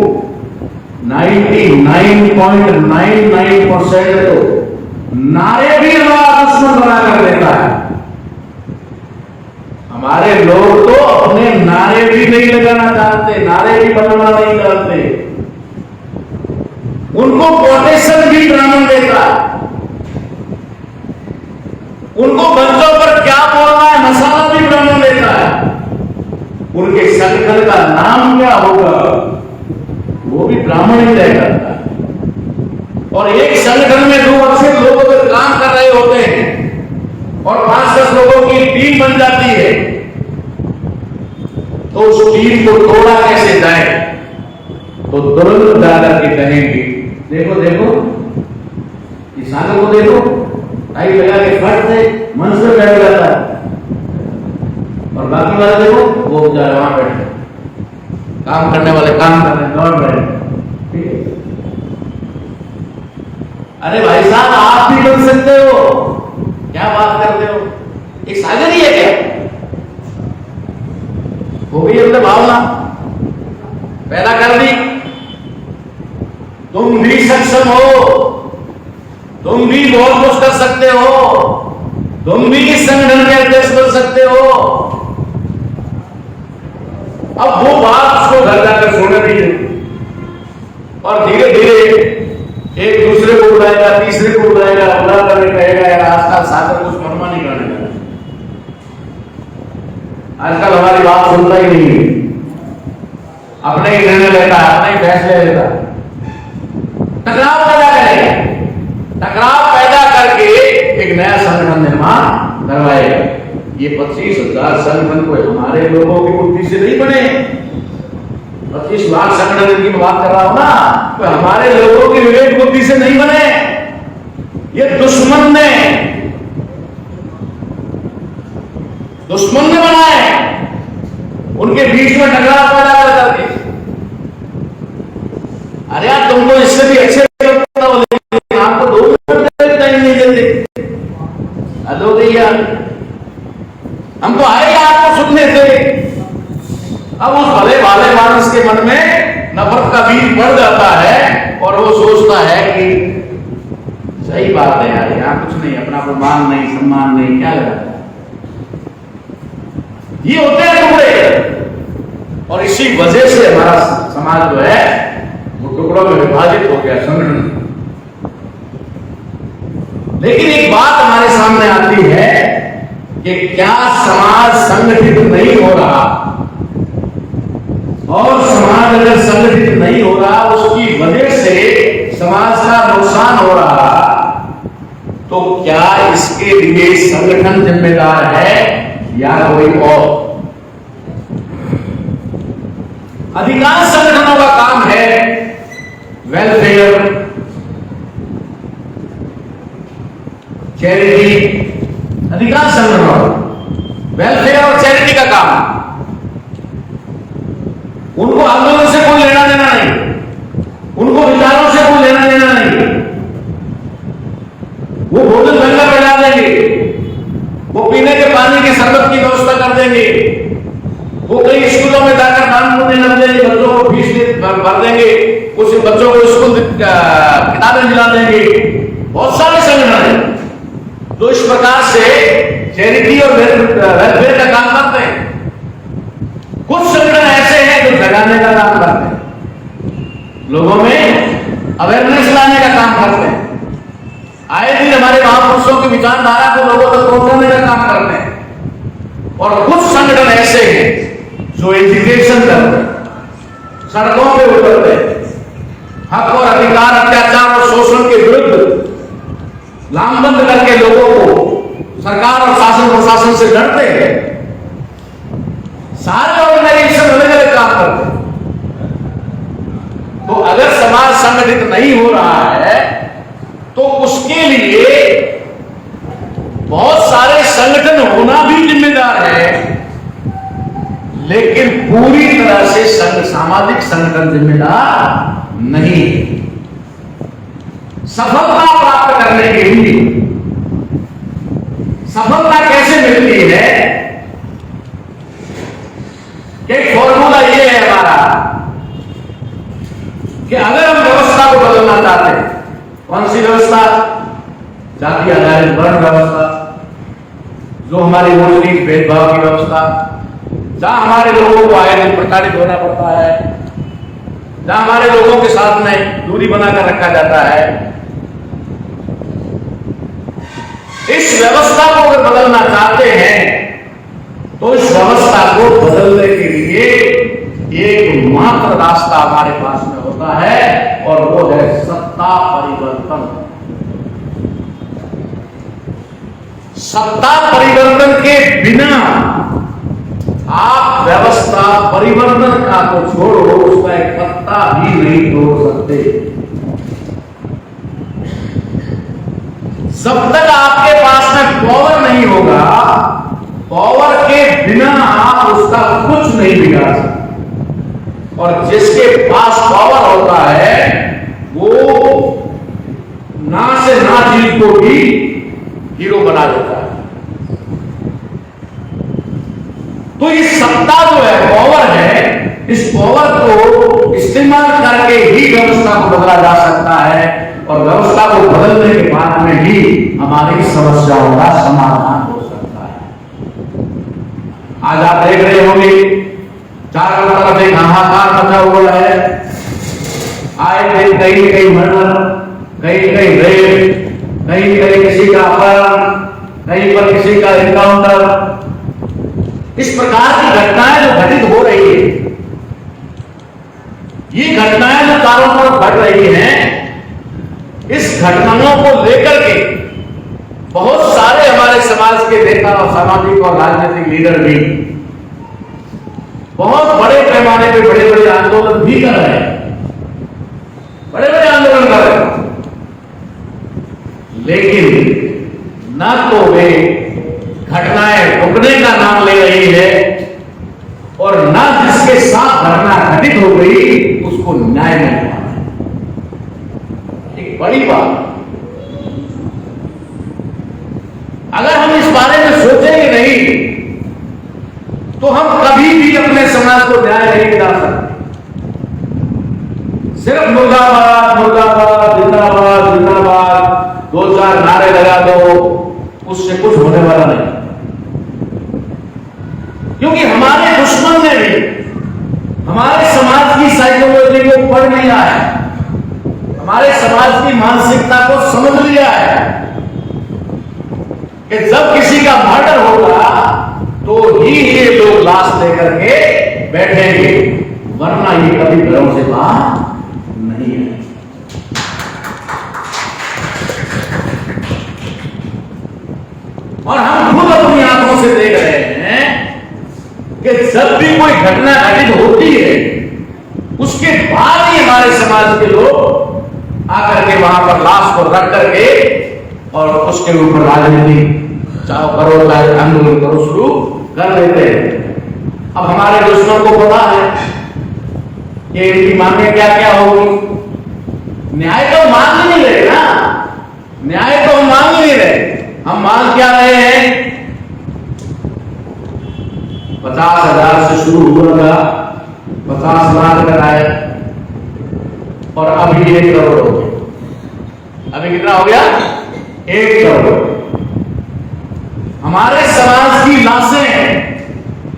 99.99% तो नारे भी हमारा दुश्मन बना कर देता है। हमारे लोग तो अपने नारे भी नहीं लगाना चाहते, नारे भी बनाना नहीं चाहते, उनको कोटेशन भी ब्राह्मण देता है, उनको मंचों पर क्या बोलना है मसाला भी ब्राह्मण देता है, उनके संगठन का नाम क्या होगा वो भी ब्राह्मण ही तय करता है। और एक संगठन में 2 अक्षर लोग अगर काम कर रहे होते हैं और 5-10 लोगों की टीम बन जाती है तो उस टीम को तोड़ा कैसे जाए, तो तुरंत जाकर के कहेंगे देखो देखो किसानों को देखो, टाई लगा के फट से मन से बैठ जाता है, और बाकी वाले देखो वो बेचारे वहां बैठे, काम करने वाले काम कर रहे, दौड़ रहे। ठीक है, अरे भाई साहब आप भी बन सकते हो, क्या बात करते हो, एक साझेदारी है क्या, वो भी अपने भावना पैदा कर दी, तुम भी सक्षम हो, तुम भी बहुत कुछ कर सकते हो, तुम भी इस संगठन के अध्यक्ष बन सकते हो। अब वो बात उसको घर जाकर सुनने दीजिए, और धीरे धीरे एक दूसरे को बुलाएगा, तीसरे को बुलाएगा, बुला करके कहेगा यार आजकल सागर कुछ मनमानी करने लगा, आजकल हमारी बात सुनता ही नहीं है, अपने ही निर्णय लेता है, अपने ही फैसले लेता है, टकराव पैदा करेगा, टकराव पैदा करके एक नया संगठन निर्माण करवाएगा। ये 25,000 संगठन को हमारे लोगों की बुद्धि से नहीं बने, 25 लाख संगठन की बात कर रहा हूं ना, तो हमारे लोगों की विवेक बुद्धि से नहीं बने, ये दुश्मन ने बनाए, उनके बीच में टकराव पैदा कर करके। अरे यार तुमको इससे भी अच्छे लगता हो, लेकिन आपको 2 मिनट टाइम नहीं देते, अदो भैया हम तो आए आपको सुनने से। अब उस भले भाले मानस के मन में नफरत का बीज बढ़ जाता है और वो सोचता है कि सही बात है यार, यहाँ कुछ नहीं, अपना को मान नहीं, सम्मान नहीं, क्या लगा। ये होते हैं टुकड़े, और इसी वजह से हमारा समाज जो है वो टुकड़ों में विभाजित हो गया, संगठन। लेकिन एक बात हमारे सामने आती है कि क्या समाज संगठित नहीं हो रहा, और समाज अगर संगठित नहीं हो रहा, उसकी वजह से समाज का नुकसान हो रहा, तो क्या इसके लिए संगठन जिम्मेदार है या कोई और? अधिकांश संगठनों का काम है वेलफेयर, चैरिटी। अधिकांश संगठनों वेलफेयर और चैरिटी का काम है। उनको आंदोलन से कोई लेना देना नहीं, उनको विचारों से कोई लेना देना नहीं। वो भोजन महंगा बढ़ा देंगे, वो पीने के पानी के शरबत की व्यवस्था कर देंगे, वो कई स्कूलों में जाकर दान पुण्य लग देंगे, बच्चों को फीस भर देंगे, कुछ बच्चों को स्कूल किताबें दिला देंगे। बहुत सारे संगठन हैं जो इस प्रकार से चैरिटी और वेलफेयर का काम करते हैं। कुछ संगठन ऐसे हैं जो जगाने का काम करते हैं, लोगों में अवेयरनेस लाने का काम करते हैं, आए दिन हमारे महापुरुषों की विचारधारा को लोगों तक पहुंचाने का काम करते हैं। और कुछ संगठन ऐसे हैं जो एजुकेशन करते हैं, सड़कों पे उतरते हैं, हक और अधिकार, अत्याचार और शोषण के विरुद्ध लामबंद करके लोगों को सरकार और शासन प्रशासन से लड़ते हैं। सारे ऑर्गेनाइजेशन अलग अलग काम करते हैं। तो अगर समाज संगठित नहीं हो रहा है तो उसके लिए बहुत सारे संगठन होना भी जिम्मेदार है, लेकिन पूरी तरह से सामाजिक संगठन जिम्मेदार नहीं। सफलता प्राप्त करने के लिए सफलता कैसे मिलती है कि फॉर्मूला ये है हमारा कि अगर हम व्यवस्था को बदलना चाहते हैं, कौन सी व्यवस्था? जाति आधारित वर्ण व्यवस्था, जो हमारी मूलभूत भेदभाव की व्यवस्था, जहां हमारे लोगों को आए दिन प्रताड़ित होना पड़ता है, जहां हमारे लोगों के साथ में दूरी बनाकर रखा जाता है। इस व्यवस्था को अगर बदलना चाहते हैं तो इस व्यवस्था को बदलने के लिए एकमात्र रास्ता हमारे पास में होता है, और वो है सत्ता परिवर्तन। सत्ता परिवर्तन के बिना आप व्यवस्था परिवर्तन का तो छोड़ो, उसका एक पत्ता भी नहीं तोड़ सकते। जब तक आपके पास में पावर नहीं होगा, पावर के बिना आप उसका कुछ नहीं बिगाड़ सकते। और जिसके पास पावर होता है वो ना से ना चीज को भी हीरो बना देता है। तो ये सत्ता जो है, पावर है, इस पावर को इस्तेमाल करके ही व्यवस्था को बदला जा सकता है, और व्यवस्था को बदलने के बाद में ही हमारी समस्याओं का समाधान हो सकता है। आज आप देख रहे होंगे चारों तरफ एक हाहाकार मचा हुआ है। आए दिन कहीं कहीं मर्डर, कहीं कहीं रेप, कहीं कहीं किसी का अपहरण, कहीं पर किसी का एनकाउंटर। इस प्रकार की घटनाएं जो घटित हो रही है, ये घटनाएं जो चारों तरफ घट रही हैं, इस घटनाओं को लेकर के बहुत सारे हमारे समाज के नेता और सामाजिक और राजनीतिक लीडर भी बहुत बड़े पैमाने पे बड़े बड़े आंदोलन भी कर रहे हैं, बड़े बड़े आंदोलन कर रहे हैं। लेकिन न तो वे घटनाएं रुकने का नाम ले रही है, और न जिसके साथ घटना घटित हो गई उसको न्याय मिल रहा है। एक बड़ी बात, अगर हम इस बारे में सोचेंगे नहीं तो हम कभी भी अपने समाज को न्याय नहीं दिला सकते। सिर्फ मुर्दाबाद मुर्दाबाद जिंदाबाद जिंदाबाद 2-4 नारे लगा दो, उससे कुछ होने वाला नहीं। क्योंकि हमारे दुश्मन ने भी हमारे समाज की साइकोलॉजी को पढ़ लिया है, हमारे समाज की मानसिकता को समझ लिया है, कि जब किसी का मर्डर होगा तो ही ये लोग लाश लेकर के बैठेंगे, वरना ये कभी घरों से बाहर नहीं है। और हम खुद अपनी आंखों से देख रहे हैं कि जब भी कोई घटना घटित होती है उसके बाद ही हमारे समाज के लोग आकर के वहां पर लाश को रख करके और उसके ऊपर राजनीति चाहो करो, चाहे आंदोलन करो, शुरू कर देते हैं। अब हमारे दुश्मन को पता है कि इनकी मांगे क्या क्या होगी। न्याय तो मांग ही नहीं रहे ना, न्याय तो हम मांग ही नहीं रहे। हम मांग क्या रहे हैं? 50,000 से शुरू हुआ था, 50 लाख कराया और अभी 1 करोड़ हो गया। अभी कितना हो गया? 1 करोड़। हमारे समाज की लाशें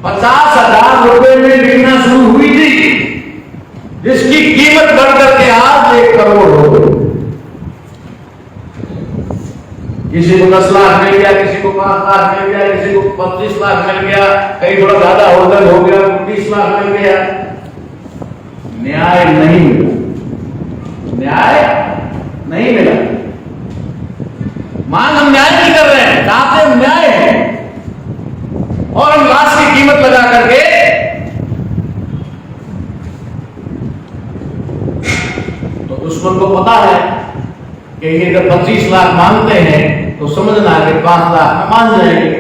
50,000 रुपए में बिकना शुरू हुई थी, जिसकी कीमत बढ़ करके आज 1 करोड़ हो गई। किसी को 10 लाख मिल गया, किसी को 5 लाख मिल गया, किसी को 25 लाख मिल गया, कहीं थोड़ा ज्यादा होल्डर हो गया, 30 लाख मिल गया। न्याय नहीं मिला, न्याय नहीं मिला। मांग हम न्याय नहीं कर रहे हैं, चाहते हम न्याय है। और हम लाश की कीमत लगा करके तो दुश्मन को पता है कि ये जब 25 लाख मांगते हैं तो समझना है कि 5 लाख में मान जाएंगे।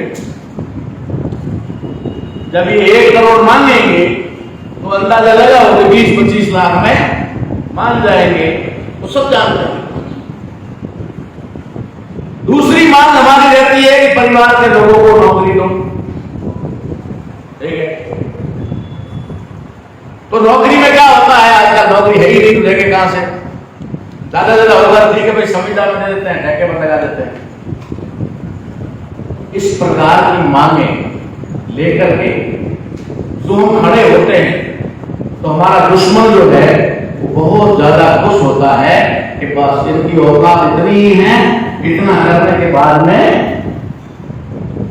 जब ये 1 करोड़ मांगेंगे तो अंदाजा लगाओ कि 20-25 लाख में मान जाएंगे, तो सब जानते हैं। दूसरी मांग हमारी रहती है कि परिवार के लोगों को नौकरी दो, ठीक है। तो नौकरी में क्या होता है, आजकल नौकरी है ही नहीं, तो देंगे कहां से? ज्यादा होगा, ठीक है भाई, संविदा में दे देते हैं, ठेके पर लगा देते हैं। इस प्रकार की मांगे लेकर के जो हम खड़े होते हैं तो हमारा दुश्मन जो है वो बहुत ज्यादा खुश होता है कि बस इनकी औकात इतनी ही है, इतना करने के बाद में।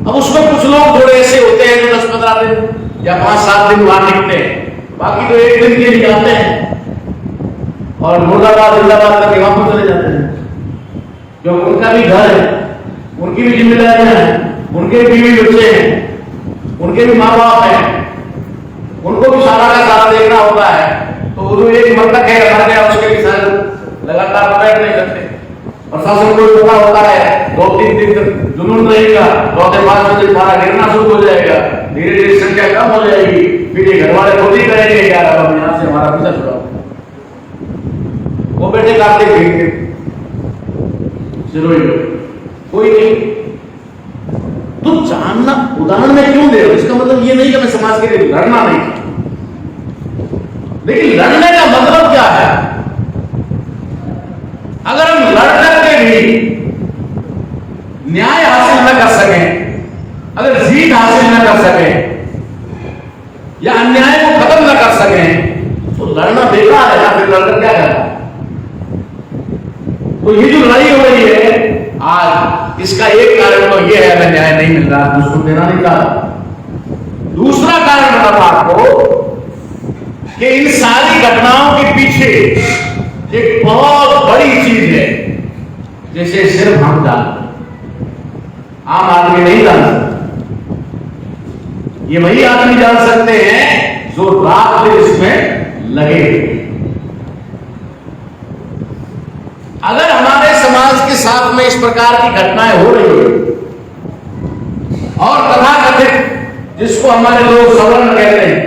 अब उसमें कुछ लोग थोड़े ऐसे होते हैं जो 10-15 दिन या 5-7 दिन वहां निकलते हैं, बाकी तो 1 दिन के लिए जाते हैं और मुर्दाबाद जिंदाबाद करके वापस चले जाते हैं। क्योंकि उनका भी घर है, उनकी भी जिम्मेदारियां हैं, उनके बीवी बच्चे हैं, उनके भी माँ बाप हैं, उनको भी सारा का सारा देखना होता है। तो वो एक मरतक है मर गया, उसके भी सारे लगातार बैठ नहीं सकते। प्रशासन को पता होता है 2-3 दिन तक जुनून रहेगा, 4-5 बजे पारा गिरना शुरू हो जाएगा, धीरे धीरे संख्या कम हो जाएगी, फिर ये घर वाले खुद ही करेंगे यार अब यहाँ से हमारा पीछा छुड़ाओ। वो बेटे काटते फिरेंगे, कोई नहीं। तो जानना, उदाहरण में क्यों दे रहा हूं, इसका मतलब ये नहीं कि मैं समाज के लिए लड़ना नहीं, लेकिन लड़ने का मतलब क्या है? अगर हम लड़ करके भी न्याय हासिल न कर सकें, अगर जीत हासिल न कर सकें या अन्याय को खत्म न कर सकें तो लड़ना बेकार है ना, फिर लड़कर क्या करना? तो ये जो लड़ाई हो रही है आज, इसका एक कारण तो ये है हमें न्याय नहीं मिल रहा, दूसरों देना नहीं चाहता। दूसरा कारण बता आपको कि इन सारी घटनाओं के पीछे एक बहुत बड़ी चीज है जिसे सिर्फ हम जानते हैं, आम आदमी नहीं जान सकते। ये वही आदमी जान सकते हैं जो रात दिन इसमें लगे। अगर हमारे समाज के साथ में इस प्रकार की घटनाएं हो रही है और तथाकथित जिसको हमारे लोग सवर्ण कहते हैं,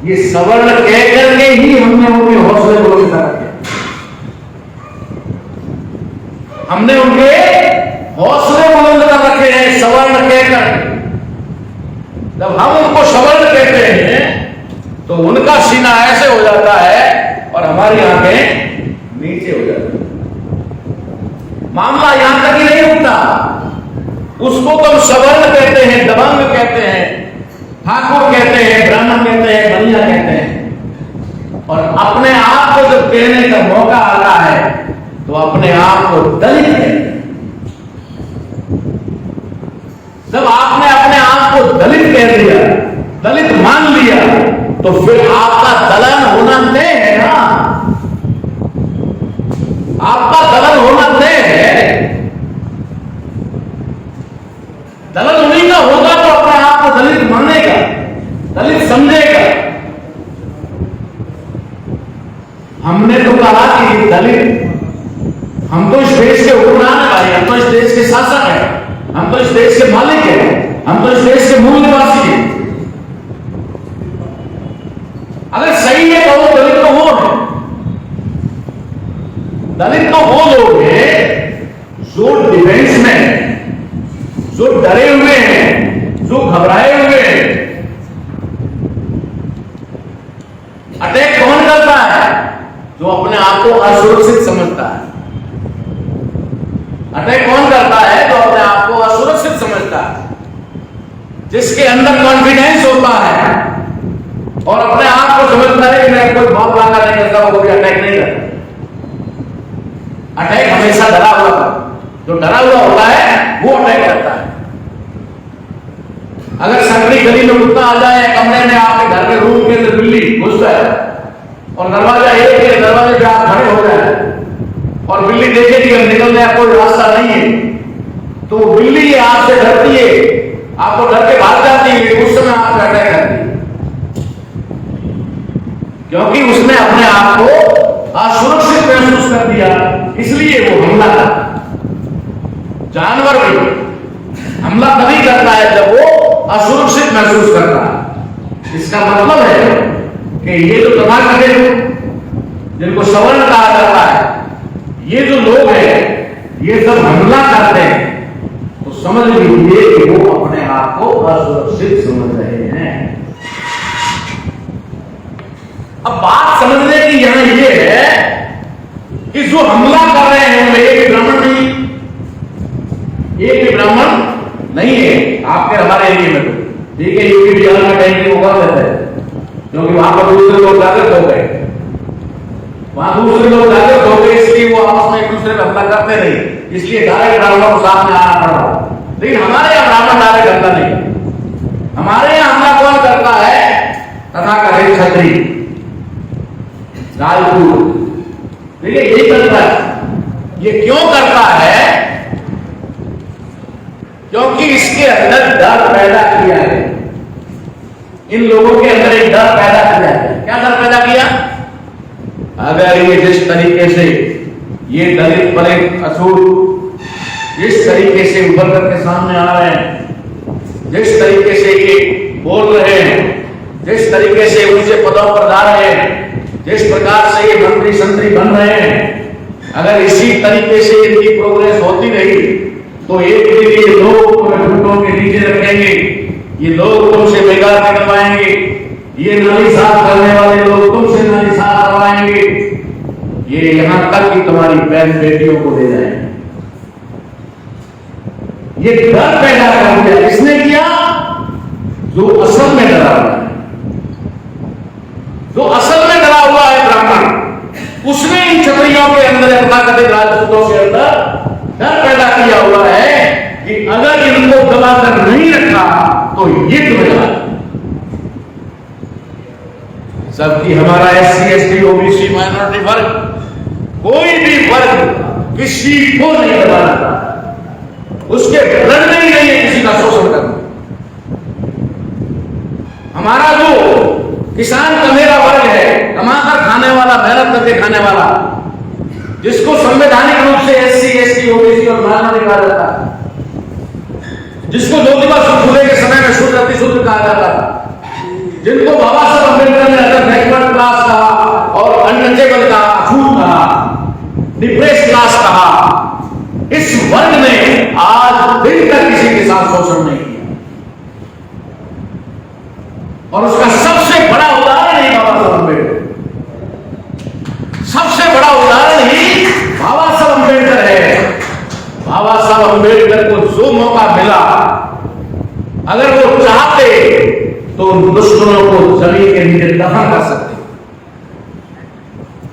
ये सवर्ण कह करके ही हमने उनके हौसले बुलंद कर रखे, हमने उनके हौसले बुलंद कर रखे हैं सवर्ण कहकर। जब हम उनको सवर्ण कहते हैं तो उनका सीना ऐसे हो जाता है और हमारी आंखें नीचे हो जाती है। मामला यहां तक ही नहीं रुकता, उसको तो सवर्ण कहते हैं, दबंग कहते हैं, ठाकुर कहते हैं, ब्राह्मण कहते हैं, बलिया कहते हैं। और अपने आप को जब कहने का मौका आता है तो अपने आप को दलित कहते हैं। जब आपने अपने आप को दलित कह दिया, दलित मान लिया, तो फिर आपका दलन होना तय है ना, आपका दलन होना तय है। दलन उन्हीं का होगा तो अपने आप को दलित मानेगा, दलित समझेगा। हमने तो कहा कि दलित, हम तो इस देश के हुक्मरान हैं भाई, हम तो इस देश के शासक हैं, हम तो इस देश के मालिक हैं, हम तो इस देश के मूल निवासी हैं। अगर सही है तो वो दलित तो वो है, दलित तो वो लोग हैं जो डिफेंस में, जो डरे हुए हैं, जो घबराए हुए हैं। अटैक कौन करता है? जो अपने आप को असुरक्षित समझता है। अटैक कौन करता है? जो अपने आप को असुरक्षित समझता है, जिसके अंदर कॉन्फिडेंस होता है और अपने आप को समझता है कि मैं कोई बहुत लाका नहीं करता, वो कोई अटैक नहीं करता। अटैक हमेशा डरा हुआ था, जो डरा हुआ होता है वो अटैक करता है। अगर संकरी गली में कुत्ता आ जाए, कमरे में आपके घर के रूम के अंदर बिल्ली घुस जाए और दरवाजा एक है, दरवाजे पे आप खड़े हो जाए और बिल्ली देखे कि निकलने का कोई रास्ता नहीं है, तो बिल्ली आपसे डरती है, आपको डर के भाग जाती है, उस समय आप अटैक करती है, क्योंकि उसने अपने आप को असुरक्षित महसूस कर दिया, इसलिए वो हमला करता। जानवर भी हमला तभी करता है जब वो असुरक्षित महसूस करता है। इसका मतलब है कि ये जो तथाकथित, जिनको सवर्ण कहा जाता है, ये जो लोग हैं, ये सब हमला करते हैं, तो समझ लीजिए कि वो अपने आप को असुरक्षित समझ रहे हैं। अब बात समझने की यहां ये है कि जो हमला कर रहे हैं उनमें एक ब्राह्मण नहीं, एक भी ब्राह्मण नहीं है आपके हमारे एरिया में। तो ठीक है, यूपी बिहार में कहीं होगा रहता है, क्योंकि वहां पर दूसरे लोग जागृत हो गए, वहां दूसरे लोग जागृत हो गए, इसलिए वो आपस में एक दूसरे पर हमला करते नहीं, इसलिए डायरेक्ट ब्राह्मणों को सामने आना पड़ा। लेकिन हमारे यहाँ ब्राह्मण डायरेक्ट हमला नहीं, हमारे यहाँ हमला कौन करता है? तथाकथित क्षत्रिय, राजपूत। देखिए ये करता है। ये क्यों करता है? क्योंकि इसके अंदर डर पैदा किया है, इन लोगों के अंदर एक डर पैदा किया है। क्या डर पैदा किया? अगर ये जिस तरीके से ये दलित पलित अछूत जिस तरीके से उभर करके सामने आ रहे हैं, जिस तरीके से ये बोल रहे हैं, जिस तरीके से ऊंचे पदों पर जा रहे हैं, जिस प्रकार से ये मंत्री संतरी बन रहे हैं, अगर इसी तरीके से इनकी प्रोग्रेस होती रही तो एक दिन ये लोग तुम्हें घुटनों के नीचे रखेंगे, ये लोग तुमसे बेगार करवाएंगे, ये नाली साफ करने वाले लोग तुमसे नाली साफ करवाएंगे, ये यहां तक कि तुम्हारी बहन बेटियों को दे जाएंगे। ये डर पैदा कर दिया किसने किया? जो असल में डरा हुआ है, जो असल में डरा हुआ है ब्राह्मण, उसने इन क्षत्रियों के अंदर, तथाकथित राजपूतों के अंदर डर पैदा किया हुआ है कि अगर इनको दबाकर नहीं रखा तो ये तुम्हें दबा। सबकी हमारा SC ST OBC माइनॉरिटी वर्ग, कोई भी वर्ग किसी को नहीं दबाना, उसके ब्लड में ही नहीं है किसी का शोषण करना। हमारा जो किसान का मेरा वर्ग है, कमाकर खाने वाला, मेहनत करके खाने वाला, जिसको संवैधानिक रूप से SC ST OBC और माइनॉरिटी कहा जाता है, जिसको ज्योतिबा फुले के समय में शुद्ध अति शुद्ध कहा जाता है, जिनको बाबा साहब अम्बेडकर ने अगर बैकवर्ड क्लास कहा और अनटचेबल कहा, अछूत कहा, डिप्रेस क्लास कहा, इस वर्ग ने आज दिन तक किसी के साथ शोषण नहीं किया। और उसका सबसे बड़ा उदाहरण ही बाबा साहब अम्बेडकर, सबसे बड़ा उदाहरण ही बाबा साहब अम्बेडकर है। बाबा साहब अम्बेडकर को जो मौका मिला, अगर वो चाहते तो दुश्मनों को जमीन के नीचे दफन कर सकते।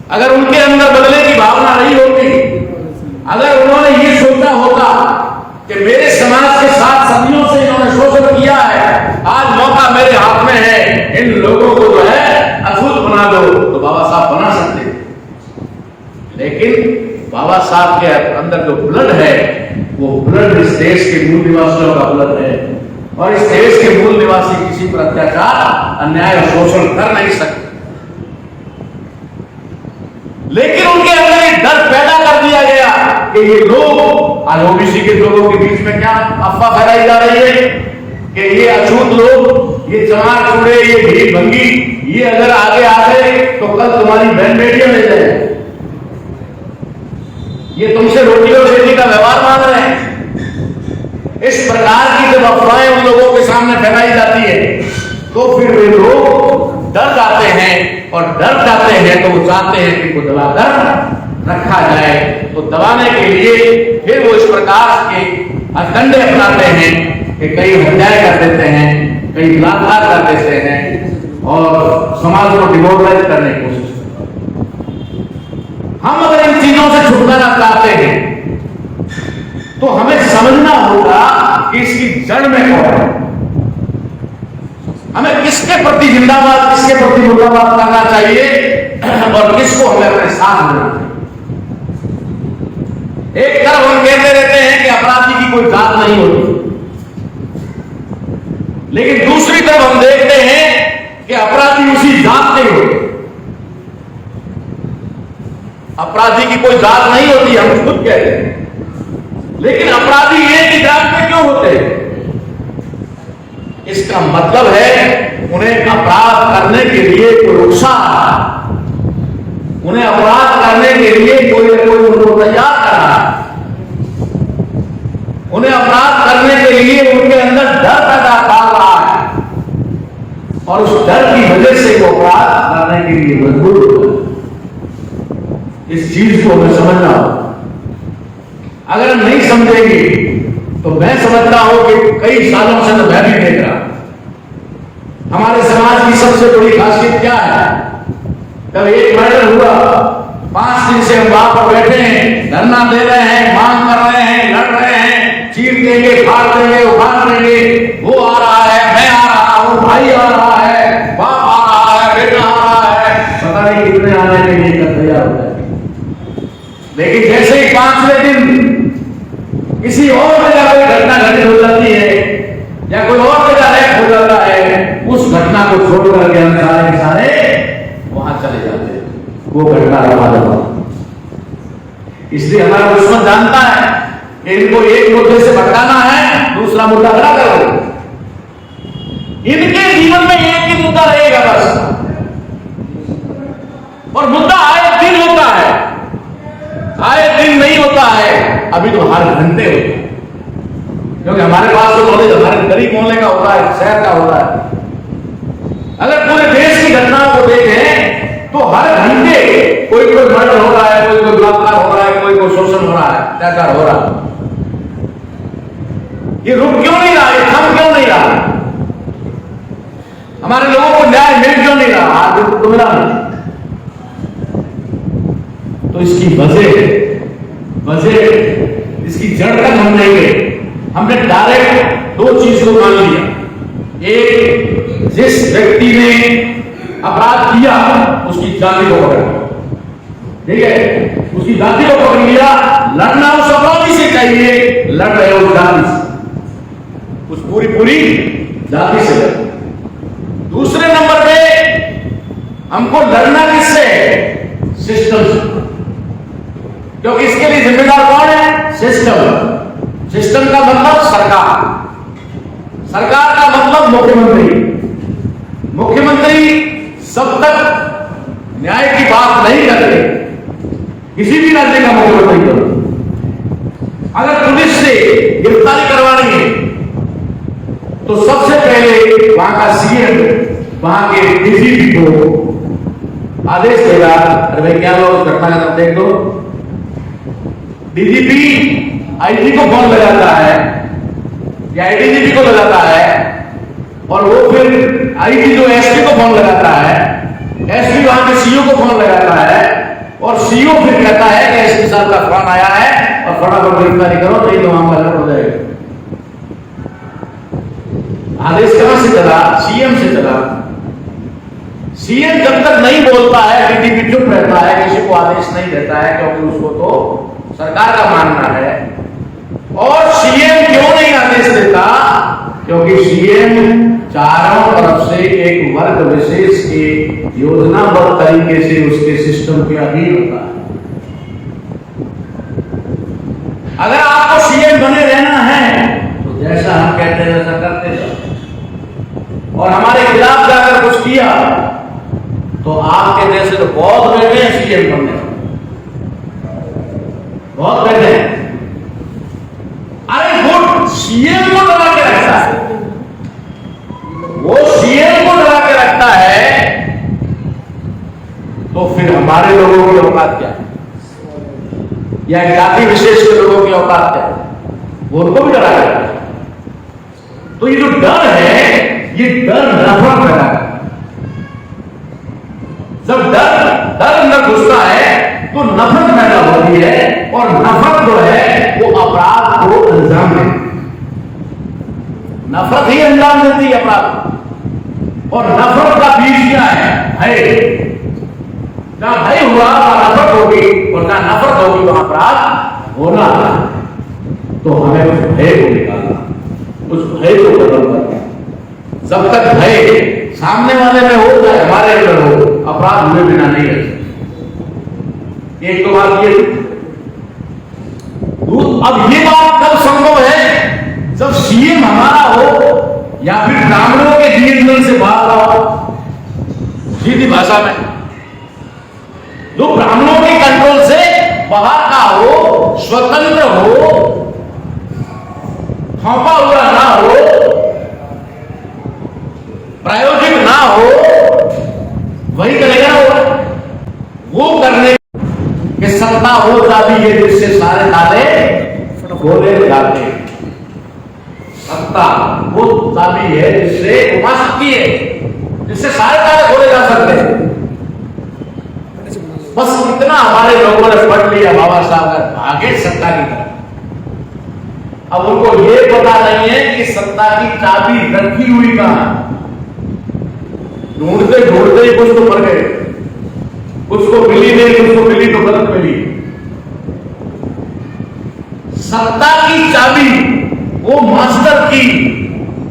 अगर उनके अंदर बदले की भावना नहीं होती, अगर उन्होंने ये सोचा होता कि मेरे समाज के साथ सदियों से मेरे हाथ में है, इन लोगों को जो है अछूत बना दो, तो बाबा साहब बना सकते थे। लेकिन बाबा साहब के अंदर जो ब्लड है, वो ब्लड इस देश के मूल निवासियों का ब्लड है, और इस देश के मूल निवासी किसी पर अत्याचार, अन्याय और शोषण कर नहीं सकते। लेकिन उनके अंदर एक डर पैदा कर दिया गया कि ये लोग, आज ओबीसी के लोगों के बीच में क्या अफवाह फैलाई जा रही है कि ये अछूत लोग, ये चमार चूड़े, ये भीड़ भंगी, ये अगर आगे आ गए तो कल तुम्हारी बहन बेटियां ले जाए, ये तुमसे रोटी और रोटी का व्यवहार मांग रहे हैं। इस प्रकार की जब अफवाहें उन लोगों के सामने फैलाई जाती है, तो फिर वे लोग डर जाते हैं, और डर जाते हैं तो वो चाहते हैं कि को दबाकर रखा जाए। तो दबाने के लिए फिर वो इस प्रकार के हथकंडे अपनाते हैं कि कई हत्याएं कर देते हैं, कई बलात्कार कर देते हैं, और समाज को डिमोरलाइज करने की कोशिश करते हैं। हम अगर इन चीजों से छुटकारा चाहते हैं तो हमें समझना होगा कि इसकी जड़ में कौन है, हमें किसके प्रति जिंदाबाद, किसके प्रति मुर्दाबाद करना चाहिए, और किसको हमें अपने साथ लेना चाहिए। एक तरफ हम कहते रहते हैं कि अपराधी की कोई जात नहीं होती, लेकिन दूसरी तरफ हम देखते हैं कि अपराधी उसी जात के होते। अपराधी की कोई जात नहीं होती, हम खुद कहते हैं, लेकिन अपराधी एक ही जात में क्यों होते हैं? इसका मतलब है उन्हें अपराध करने के लिए कोई उत्साह, उन्हें अपराध करने के लिए कोई न कोई उनको तैयार कर रहा है, उन्हें अपराध करने के लिए उनके अंदर डर पैदा कर रहा है, और उस डर की वजह से वो अपराध करने के लिए मजबूर होता है। इस चीज को हमें समझना होगा। अगर हम नहीं समझेंगे तो मैं समझता हूं कि कई सालों से तो मैं भी देख रहा, हमारे समाज की सबसे बड़ी खासियत क्या है? जब एक मर्डर हुआ, 5 दिन से हम वहां पर बैठे हैं, धरना दे रहे हैं, मांग कर रहे हैं, लड़ रहे हैं, चीर देंगे, फाड़ देंगे, उखाड़ देंगे, वो आ रहा है, मैं आ रहा हूं, भाई आ रहा है, बाप आ रहा है, बेटा आ रहा है, पता नहीं कितने आने के लिए तैयार होता है। लेकिन जैसे ही 5वें दिन किसी और जगह कोई घटना घटित हो जाती है, या कोई और जगह रैप हो जाता है, उस घटना को छोड़ करके हम सारे के सारे वहां चले जाते हैं, वो घटना रवा दवा। इसलिए हमारा दुश्मन जानता है कि इनको एक मुद्दे से भटकाना है, दूसरा मुद्दा खड़ा करो। इनके जीवन में एक ही मुद्दा रहेगा बस, और मुद्दा आए दिन होता है, आए दिन नहीं होता है, अभी तो हर घंटे होता है, क्योंकि हमारे पास तो नॉलेज हमारे गरीब मोहल्ले का होता है, शहर का होता है। अगर पूरे देश की घटनाओं को देखें तो हर घंटे कोई कोई मर्डर हो रहा है, कोई कोई बलात्कार हो रहा है, कोई कोई शोषण हो रहा है, अत्याचार हो रहा है। ये रुक क्यों नहीं रहा, ये थम क्यों नहीं रहा? हमारे लोगों को न्याय मिल क्यों नहीं रहा? आज तो मिला नहीं। तो इसकी वजह इसकी जड़ तक हम नहीं गए। हमने डायरेक्ट 2 चीज को मान लिया। एक, जिस व्यक्ति ने अपराध किया उसकी जाति को पकड़, ठीक है, उसकी जाति को पकड़ लिया। लड़ना उस अपराधी से चाहिए, लड़ रहे उस जाति से, उस पूरी जाति से। दूसरे नंबर पे हमको लड़ना किससे है? सिस्टम से, क्योंकि इसके लिए जिम्मेदार कौन है? सिस्टम। सिस्टम का मतलब सरकार, सरकार का मतलब मुख्यमंत्री। मुख्यमंत्री सब तक न्याय की बात नहीं करते, किसी भी राज्य का मुख्यमंत्री करो। अगर पुलिस से गिरफ्तारी करवानी है तो सबसे पहले वहां का सीएम, वहां के डीजीपी को आदेश देगा, अरे भाई क्या लोग घटना का नाम देख दो। डीजीपी आईजी को फोन लगाता है या आईडीजीपी को लगाता है, और वो फिर आईजी जो एसपी को फोन लगाता है, एसपी वहां के सीओ को फोन लगाता है, और सीओ फिर कहता है कि एसपी साहब का फोन आया है और फटाफट गिरफ्तारी करो, नहीं तो मामला अलर्ट हो जाएगा। आदेश कहां से चला? सीएम से चला। सीएम जब तक नहीं बोलता है, डीजीपी चुप रहता है, किसी को आदेश नहीं देता है, क्योंकि उसको तो सरकार का मानना है। और सीएम क्यों नहीं आदेश देता? क्योंकि सीएम चारों तरफ से एक वर्ग विशेष के योजनाबद्ध तरीके से उसके सिस्टम के अधीन होता है। अगर आपको सीएम बने रहना है तो जैसा हम कहते हैं वैसा करते जाओ, और हमारे खिलाफ जाकर कुछ किया तो आपके देश से तो बहुत बैठे हैं सीएम बनने, बहुत बैठे हैं। अरे वो सीएम को डरा के रखता है, वो सीएम को डरा के रखता है, तो फिर हमारे लोगों की औकात क्या है, या जाति विशेष के लोगों की औकात क्या है? वो उनको भी डरा के रखता है। तो ये जो डर है, ये डर नफरत पैदा करता है। जब डर अंदर घुसता है तो नफरत पैदा होती है, और नफरत जो है वो अपराध को अंजाम देती है। नफरत ही अंजाम देती है अपराध। और नफरत का बीज क्या है? भय। जहां भय हुआ वहां नफरत होगी, और जहां नफरत होगी वहां अपराध होना। तो हमें उस भय को निकालना, उस भय को खत्म करना। जब तक भय सामने वाले में हो जाए, हमारे अंदर हो, अपराध हुए बिना नहीं रह सकते। एक तो बात ये। अब ये बात कब संभव है? जब सीएम हमारा हो, या फिर ब्राह्मणों के नियंत्रण से बाहर हो। सीधी भाषा में, जो ब्राह्मणों के कंट्रोल से बाहर का हो, स्वतंत्र हो, थोपा हुआ ना हो, प्रायोजिक ना हो, वही करेगा। वो करने की सत्ता हो जाती है जिससे सारे ताले खोले जाते। सत्ता वो चाबी है जिससे घुमा सकती है, जिससे सारे ताले खोले जा सकते हैं। बस इतना हमारे लोगों ने पढ़ लिया, बाबा साहब भागे सत्ता की तरफ। अब उनको ये पता नहीं है कि सत्ता की चाबी रखी हुई कहां। ढूंढते ढूंढते ही कुछ तो मर गए, कुछ को मिली नहीं, कुछ को मिली तो गलत मिली। सत्ता की चाबी वो मास्टर की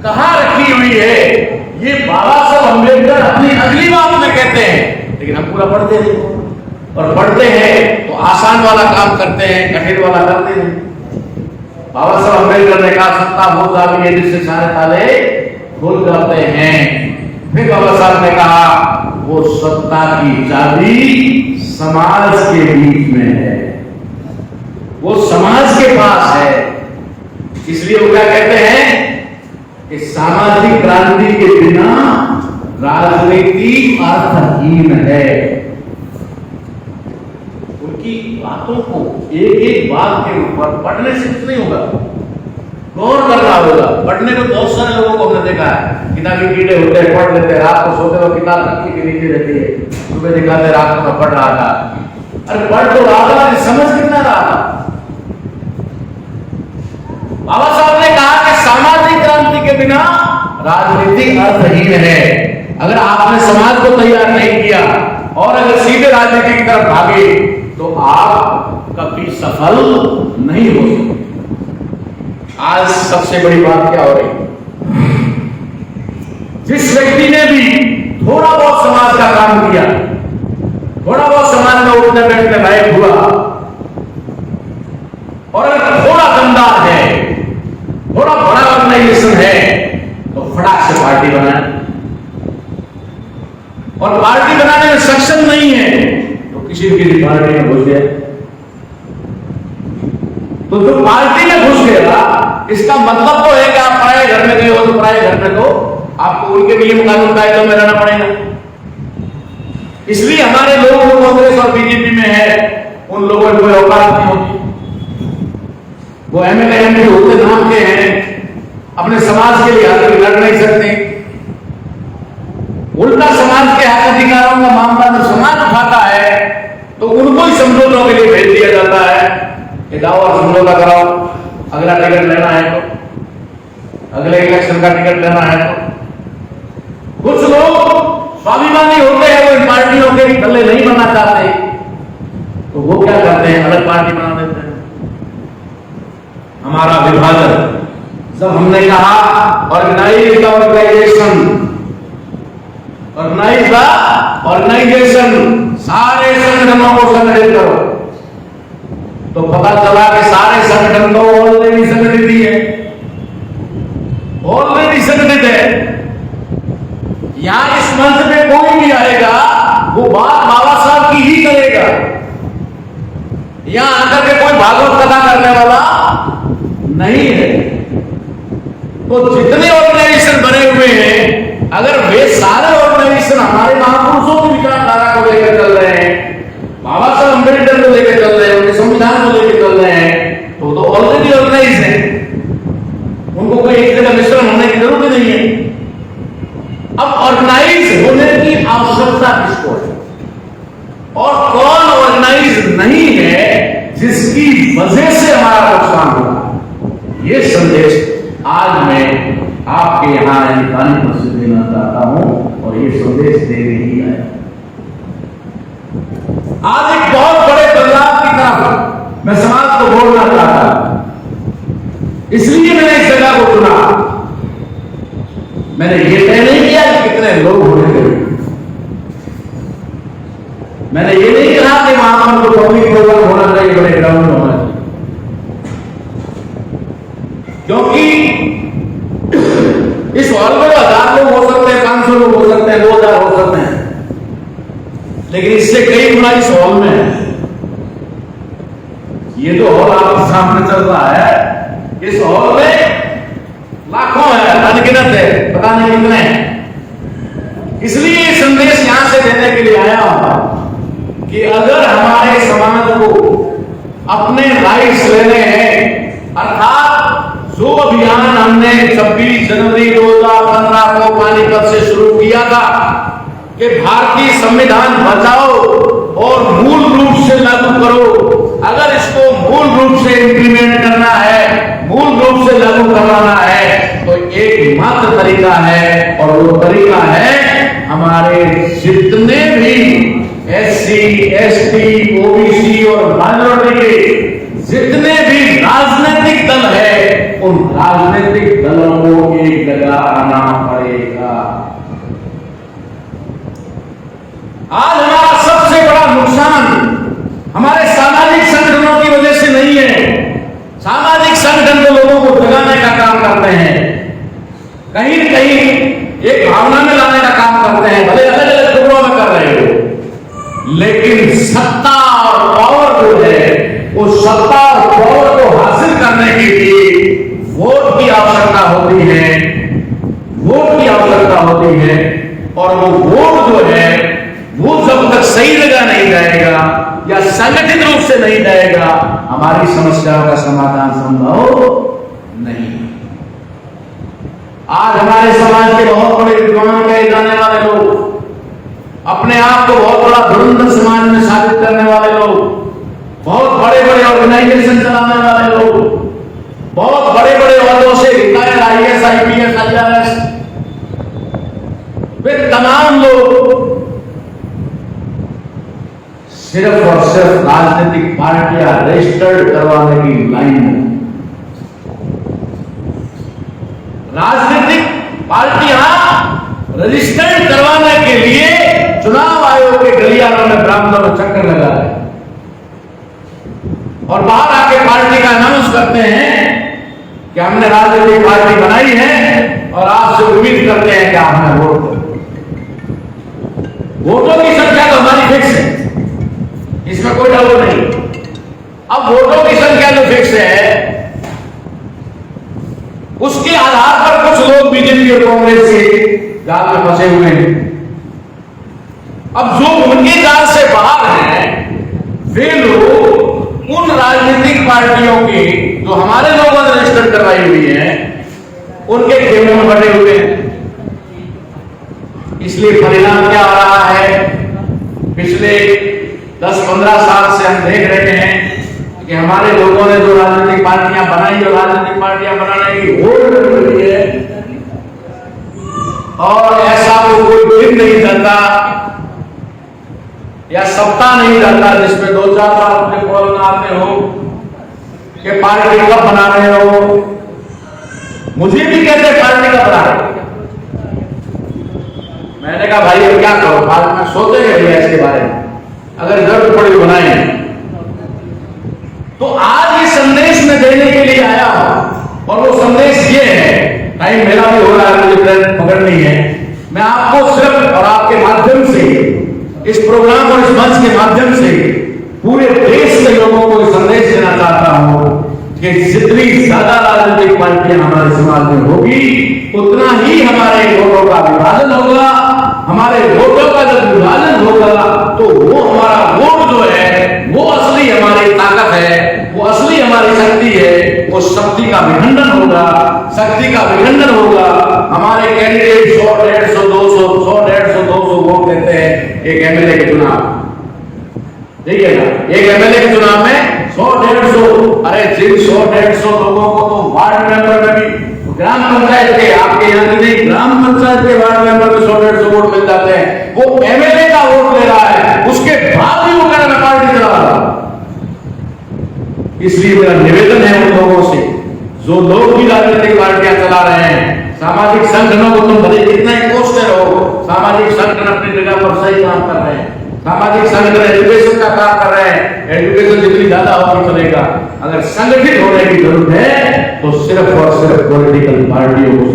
कहां रखी हुई है, ये बाबा साहब अम्बेडकर अपनी अगली बात में कहते हैं, लेकिन हम पूरा पढ़ते नहीं। और पढ़ते हैं तो आसान वाला काम करते हैं, कठिन वाला करते नहीं। बाबा साहब अम्बेडकर ने कहा सत्ता वो चाबी है जिससे सारे ताले खुल जाते हैं। फिर बाबा साहब ने कहा वो सत्ता की चाबी समाज के बीच में है, वो समाज के पास है। इसलिए वो क्या कहते हैं कि सामाजिक क्रांति के बिना राजनीति अर्थहीन है। उनकी बातों को एक एक बात के ऊपर पढ़ने से कुछ नहीं होगा, गौर करना होगा। पढ़ने को बहुत सारे लोगों को हमने देखा है, किताबी कीड़े होते हैं, पढ़ लेते हैं, रात को सोते हुए किताब तकिए के नीचे रहती है, सुबह दिखाते रात को मैं पढ़ रहा था। अरे पढ़ तो रहा था, समझ कितना रहा था? बाबा साहब ने कहा कि सामाजिक क्रांति के बिना राजनीति अर्थहीन है। अगर आपने समाज को तैयार नहीं किया और अगर सीधे राजनीति की तरफ भागे तो आप कभी सफल नहीं हो सकते। आज सबसे बड़ी बात क्या हो रही? जिस व्यक्ति ने भी थोड़ा बहुत समाज का काम किया, थोड़ा बहुत समाज में उठने बैठने लायक हुआ, और अगर थोड़ा दमदार है, थोड़ा बड़ा ऑर्गेनाइजेशन है, तो फटाक से पार्टी बनाए। और पार्टी बनाने में सक्षम नहीं है तो किसी भी पार्टी में घुस गया। तो जो पार्टी में घुस गया, इसका मतलब तो है कि आप पराए घर में गए हो, तो पराए घर में तो आपको उनके नियम कानून कायदों में रहना पड़ेगा। इसलिए हमारे लोग जो कांग्रेस और बीजेपी में है, उन लोगों को औकात नहीं होती। वो एमएलए एमपी होते नाम के हैं, अपने समाज के लिए आगे लड़ नहीं सकते। उल्टा समाज के हक अधिकारों का मामला जब समाज उठाता है तो उनको ही समझौतों के लिए भेज दिया जाता है कि जाओ और समझौता कराओ, अगला टिकट लेना है तो। अगले इलेक्शन का टिकट लेना है तो। कुछ लोग स्वाभिमानी होते हैं, वो इन पार्टियों के थल्ले नहीं बनना चाहते, तो वो क्या करते हैं, अलग पार्टी बना देते हैं। हमारा विभाजन, जब हमने कहा ऑर्गेनाइज द ऑर्गेनाइजेशन, सारे संगठनों को संगठित करो, तो पता चला कि सारे संगठन तो ऑलरेडी संगठित ही है, ऑलरेडी संगठित है। यहां इस मंच में कोई भी आएगा वो बात बाबा साहब की ही करेगा। यहां आकर के कोई भागवत कथा करने वाला नहीं है। तो जितने ऑर्गेनाइजेशन बने हुए हैं, अगर वे सारे ऑर्गेनाइजेशन हमारे महापुरुषों की विचारधारा को लेकर चल रहे हैं, बाबा साहब अम्बेडकर को लेकर चल रहे हैं, उनके संविधान को लेकर चल रहे हैं, तो ऑलरेडी ऑर्गेनाइज है, उनको कोई एक जगह मिश्रण होने की जरूरत नहीं है। अब ऑर्गेनाइज होने की आवश्यकता किसको है और कौन ऑर्गेनाइज नहीं है जिसकी वजह से हमारा नुकसान हुआ, ये संदेश आज मैं आपके यहां कानून पर से देना चाहता हूं और ये संदेश देने ही आया। आज एक बहुत बड़े बदलाव की तरफ मैं समाज को बोलना चाहता हूं, इसलिए मैंने इस जगह को चुना। मैंने ये तय नहीं किया कि कितने लोग होने चाहिए, मैंने ये नहीं कहा कि वहां पर तो पब्लिक प्रोग्राम होना चाहिए, बड़े ग्राउंड में होना चाहिए, क्योंकि इस हॉल में 1000 लोग हो सकते हैं, 500 लोग हो सकते हैं, 2000 हो सकते हैं, लेकिन इससे कई गुना इस हॉल में है। ये तो हॉल आपके सामने चल रहा है, इस हॉल में लाखों है, अनगिनत है, पता नहीं कितने हैं। इसलिए ये संदेश यहां से देने के लिए आया हूं कि अगर हमारे समाज को अपने राइट्स लेने हैं, अर्थात जो अभियान हमने 26 जनवरी 2015 को पानीपत से शुरू किया था कि भारतीय संविधान बचाओ और मूल रूप से लागू करो, अगर इसको मूल रूप से इंप्लीमेंट करना है, मूल रूप से लागू करवाना है, तो एक मात्र तरीका है और वो तरीका है हमारे जितने भी SC, ST, OBC और माइनॉरिटी के जितने भी राजनीतिक दल है, उन राजनीतिक दलों को एक जगह आना पड़ेगा। आज हमारा सबसे बड़ा नुकसान हमारे सामाजिक संगठनों की वजह से नहीं है। सामाजिक संगठन तो लोगों को जगाने का काम करते हैं, कहीं न कहीं एक भावना में लाने का काम करते हैं, भले अलग अलग टुकड़ों में कर रहे हो, लेकिन सत्ता और पावर जो है, वो सत्ता और पावर को हासिल करने के लिए वोट की आवश्यकता होती है, वोट की आवश्यकता होती है। और वो वोट जो है वो जब तक सही जगह नहीं जाएगा या संगठित रूप से नहीं जाएगा, हमारी समस्याओं का समाधान संभव नहीं। आज हमारे समाज के बहुत बड़े विद्वान कहे जाने वाले लोग, अपने आप को बहुत बड़ा धुरंधर समाज में साबित करने वाले लोग, बहुत बड़े बड़े ऑर्गेनाइजेशन चलाने वाले लोग, बहुत बड़े बड़े ओहदों से रिटायर्ड IAS, IPS, IRS, वे तमाम लोग सिर्फ और सिर्फ राजनीतिक पार्टियां रजिस्टर्ड करवाने की लाइन में, राजनीतिक पार्टियां रजिस्टर्ड करवाने के लिए चुनाव आयोग के गलियारों में ब्राह्मणों में चक्कर लगा रहे और बाहर आके पार्टी का अनाउंस करते हैं कि हमने राजनीतिक पार्टी बनाई है और आपसे उम्मीद करते हैं कि आप हमें वोट करें। वोटों की संख्या तो हमारी फिक्स है, इसमें कोई डाउट नहीं। अब वोटों की संख्या जो फिक्स है, उसके आधार पर कुछ लोग बीजेपी और कांग्रेस के जाल में फंसे हुए हैं। अब जो उनके जाल से बाहर हैं, वे लोग उन राजनीतिक पार्टियों की जो हमारे लोगों ने रजिस्टर करवाई हुई है, उनके खेमों में बने हुए हैं। इसलिए परिणाम क्या आ रहा है, पिछले 10-15 साल से हम देख रहे हैं कि हमारे लोगों ने जो राजनीतिक पार्टियां बनाई, जो राजनीतिक पार्टियां बनाने की होड़ हुई है, मौका नहीं रहता जिसमें 2-4 बार अपने कॉल आते हो कि पार्टी कब बना रहे हो। मुझे भी कहते पार्टी कब बना रहे। मैंने कहा भाई अब क्या करो, बाद में सोचेंगे भैया इसके बारे में, अगर जरूरत पड़ी बनाए। तो आज ये संदेश में देने के लिए आया हूं, और वो संदेश ये है, टाइम मेरा भी हो रहा है, मुझे ट्रेन पकड़नी है। मैं आपको सिर्फ और आपके माध्यम से, इस प्रोग्राम और इस मंच के माध्यम से पूरे देश के लोगों को संदेश देना चाहता हूं कि जितनी ज्यादा राजनीतिक पार्टियां हमारे समाज में होगी, उतना ही हमारे वोटों का विभाजन होगा। हमारे वोटों का जब विभाजन होगा तो वो हमारा वोट जो है वो असली हमारी ताकत है, वो असली हमारी शक्ति है, वो शक्ति का विखंडन होगा, शक्ति का विखंडन होगा। हमारे कैंडिडेट 100, 150, 200, 100, 150, 200 वोट देते हैं एक एमएलए के चुनाव, ठीक है ना। एक एमएलए के चुनाव में 100, 150, अरे जिन 100, 150 लोगों को तो वार्ड मेंबर में भी, ग्राम पंचायत के, आपके यहाँ की नहीं, ग्राम पंचायत के वार्ड मेंबर में 100, 150 वोट मिल जाते हैं। वो एमएलए का वोट ले रहा है, उसके बाद भी वो कह रहा है पार्टी चला रहा। इसलिए मेरा निवेदन है उन लोगों से जो लोग भी राजनीतिक पार्टियां चला रहे हैं, सामाजिक संगठनों को तुम भले कितना ही कोसते रहो, सामाजिक संगठन अपनी जगह पर सही काम कर रहे हैं। सामाजिक संगठन एजुकेशन का काम कर रहे हैं, एजुकेशन जितनी ज्यादा होगी चलेगा। अगर संगठित होने की जरूरत है तो सिर्फ और सिर्फ पॉलिटिकल पार्टियों को,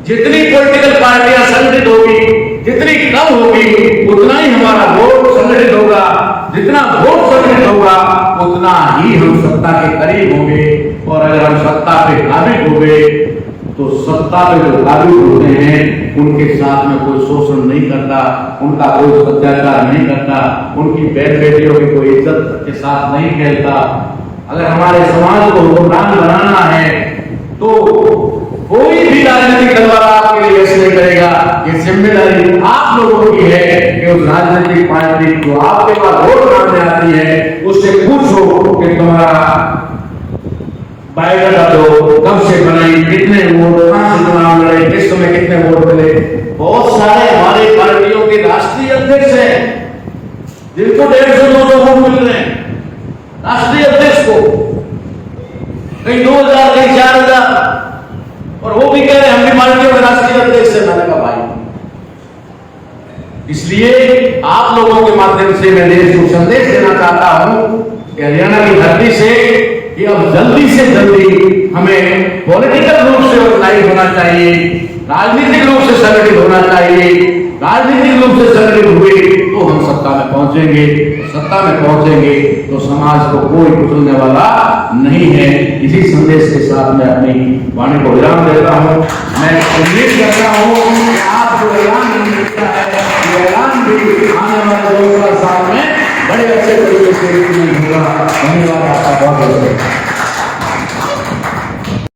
जितनी पॉलिटिकल पार्टियां संगठित होगी, जितनी कम होगी, उतना ही हमारा वोट संगठित होगा। जितना वोट संगठित होगा उतना ही हम सत्ता के करीब होंगे। और अगर हम सत्ता पे काबिज हो गए तो सत्ता पे जो काबिज होते हैं उनके साथ में कोई शोषण नहीं करता, उनका कोई अत्याचार नहीं करता, उनकी बहन बेटियों की कोई इज्जत के साथ नहीं खेलता। अगर हमारे समाज को हुक्मरान बनाना है तो कोई भी राजनीतिक दल वाला आपके लिए ऐसे नहीं करेगा। ये जिम्मेदारी आप लोगों की है कि उस राजनीतिक पार्टी जो आपके पास वोट मांगने आती है उससे पूछो कि तुम्हारा बायोडाटा दो, कब से बनाई, कितने वोट, कहां से चुनाव लड़े, किस समय कितने वोट मिले। बहुत सारे हमारे पार्टियों के राष्ट्रीय अध्यक्ष हैं जिनको 150-200 वोट मिल रहे हैं, राष्ट्रीय अध्यक्ष को, कहीं 2000, कहीं 4000, और वो भी कह रहे हैं हम भी पार्टियों के राष्ट्रीय अध्यक्ष है। मैंने कहा भाई, इसलिए आप लोगों के माध्यम से मैं देश को संदेश देना चाहता हूं कि हरियाणा की धरती से कि अब जल्दी से जल्दी हमें पॉलिटिकल रूप से ऑर्गेनाइज होना चाहिए, राजनीतिक रूप से संगठित होना चाहिए। राजनीतिक रूप से संगठित हुए तो हम सत्ता में पहुंचेंगे, सत्ता में पहुंचेंगे तो समाज को कोई कुचलने वाला नहीं है। इसी संदेश के साथ मैं अपनी वाणी को विराम देता हूं। मैं उम्मीद करता हूं कि आप जो ऐलान किया है, ये ऐलान भी आने वाले 2 साल में बड़े अच्छे तरीके से होगा। धन्यवाद आपका बहुत बहुत।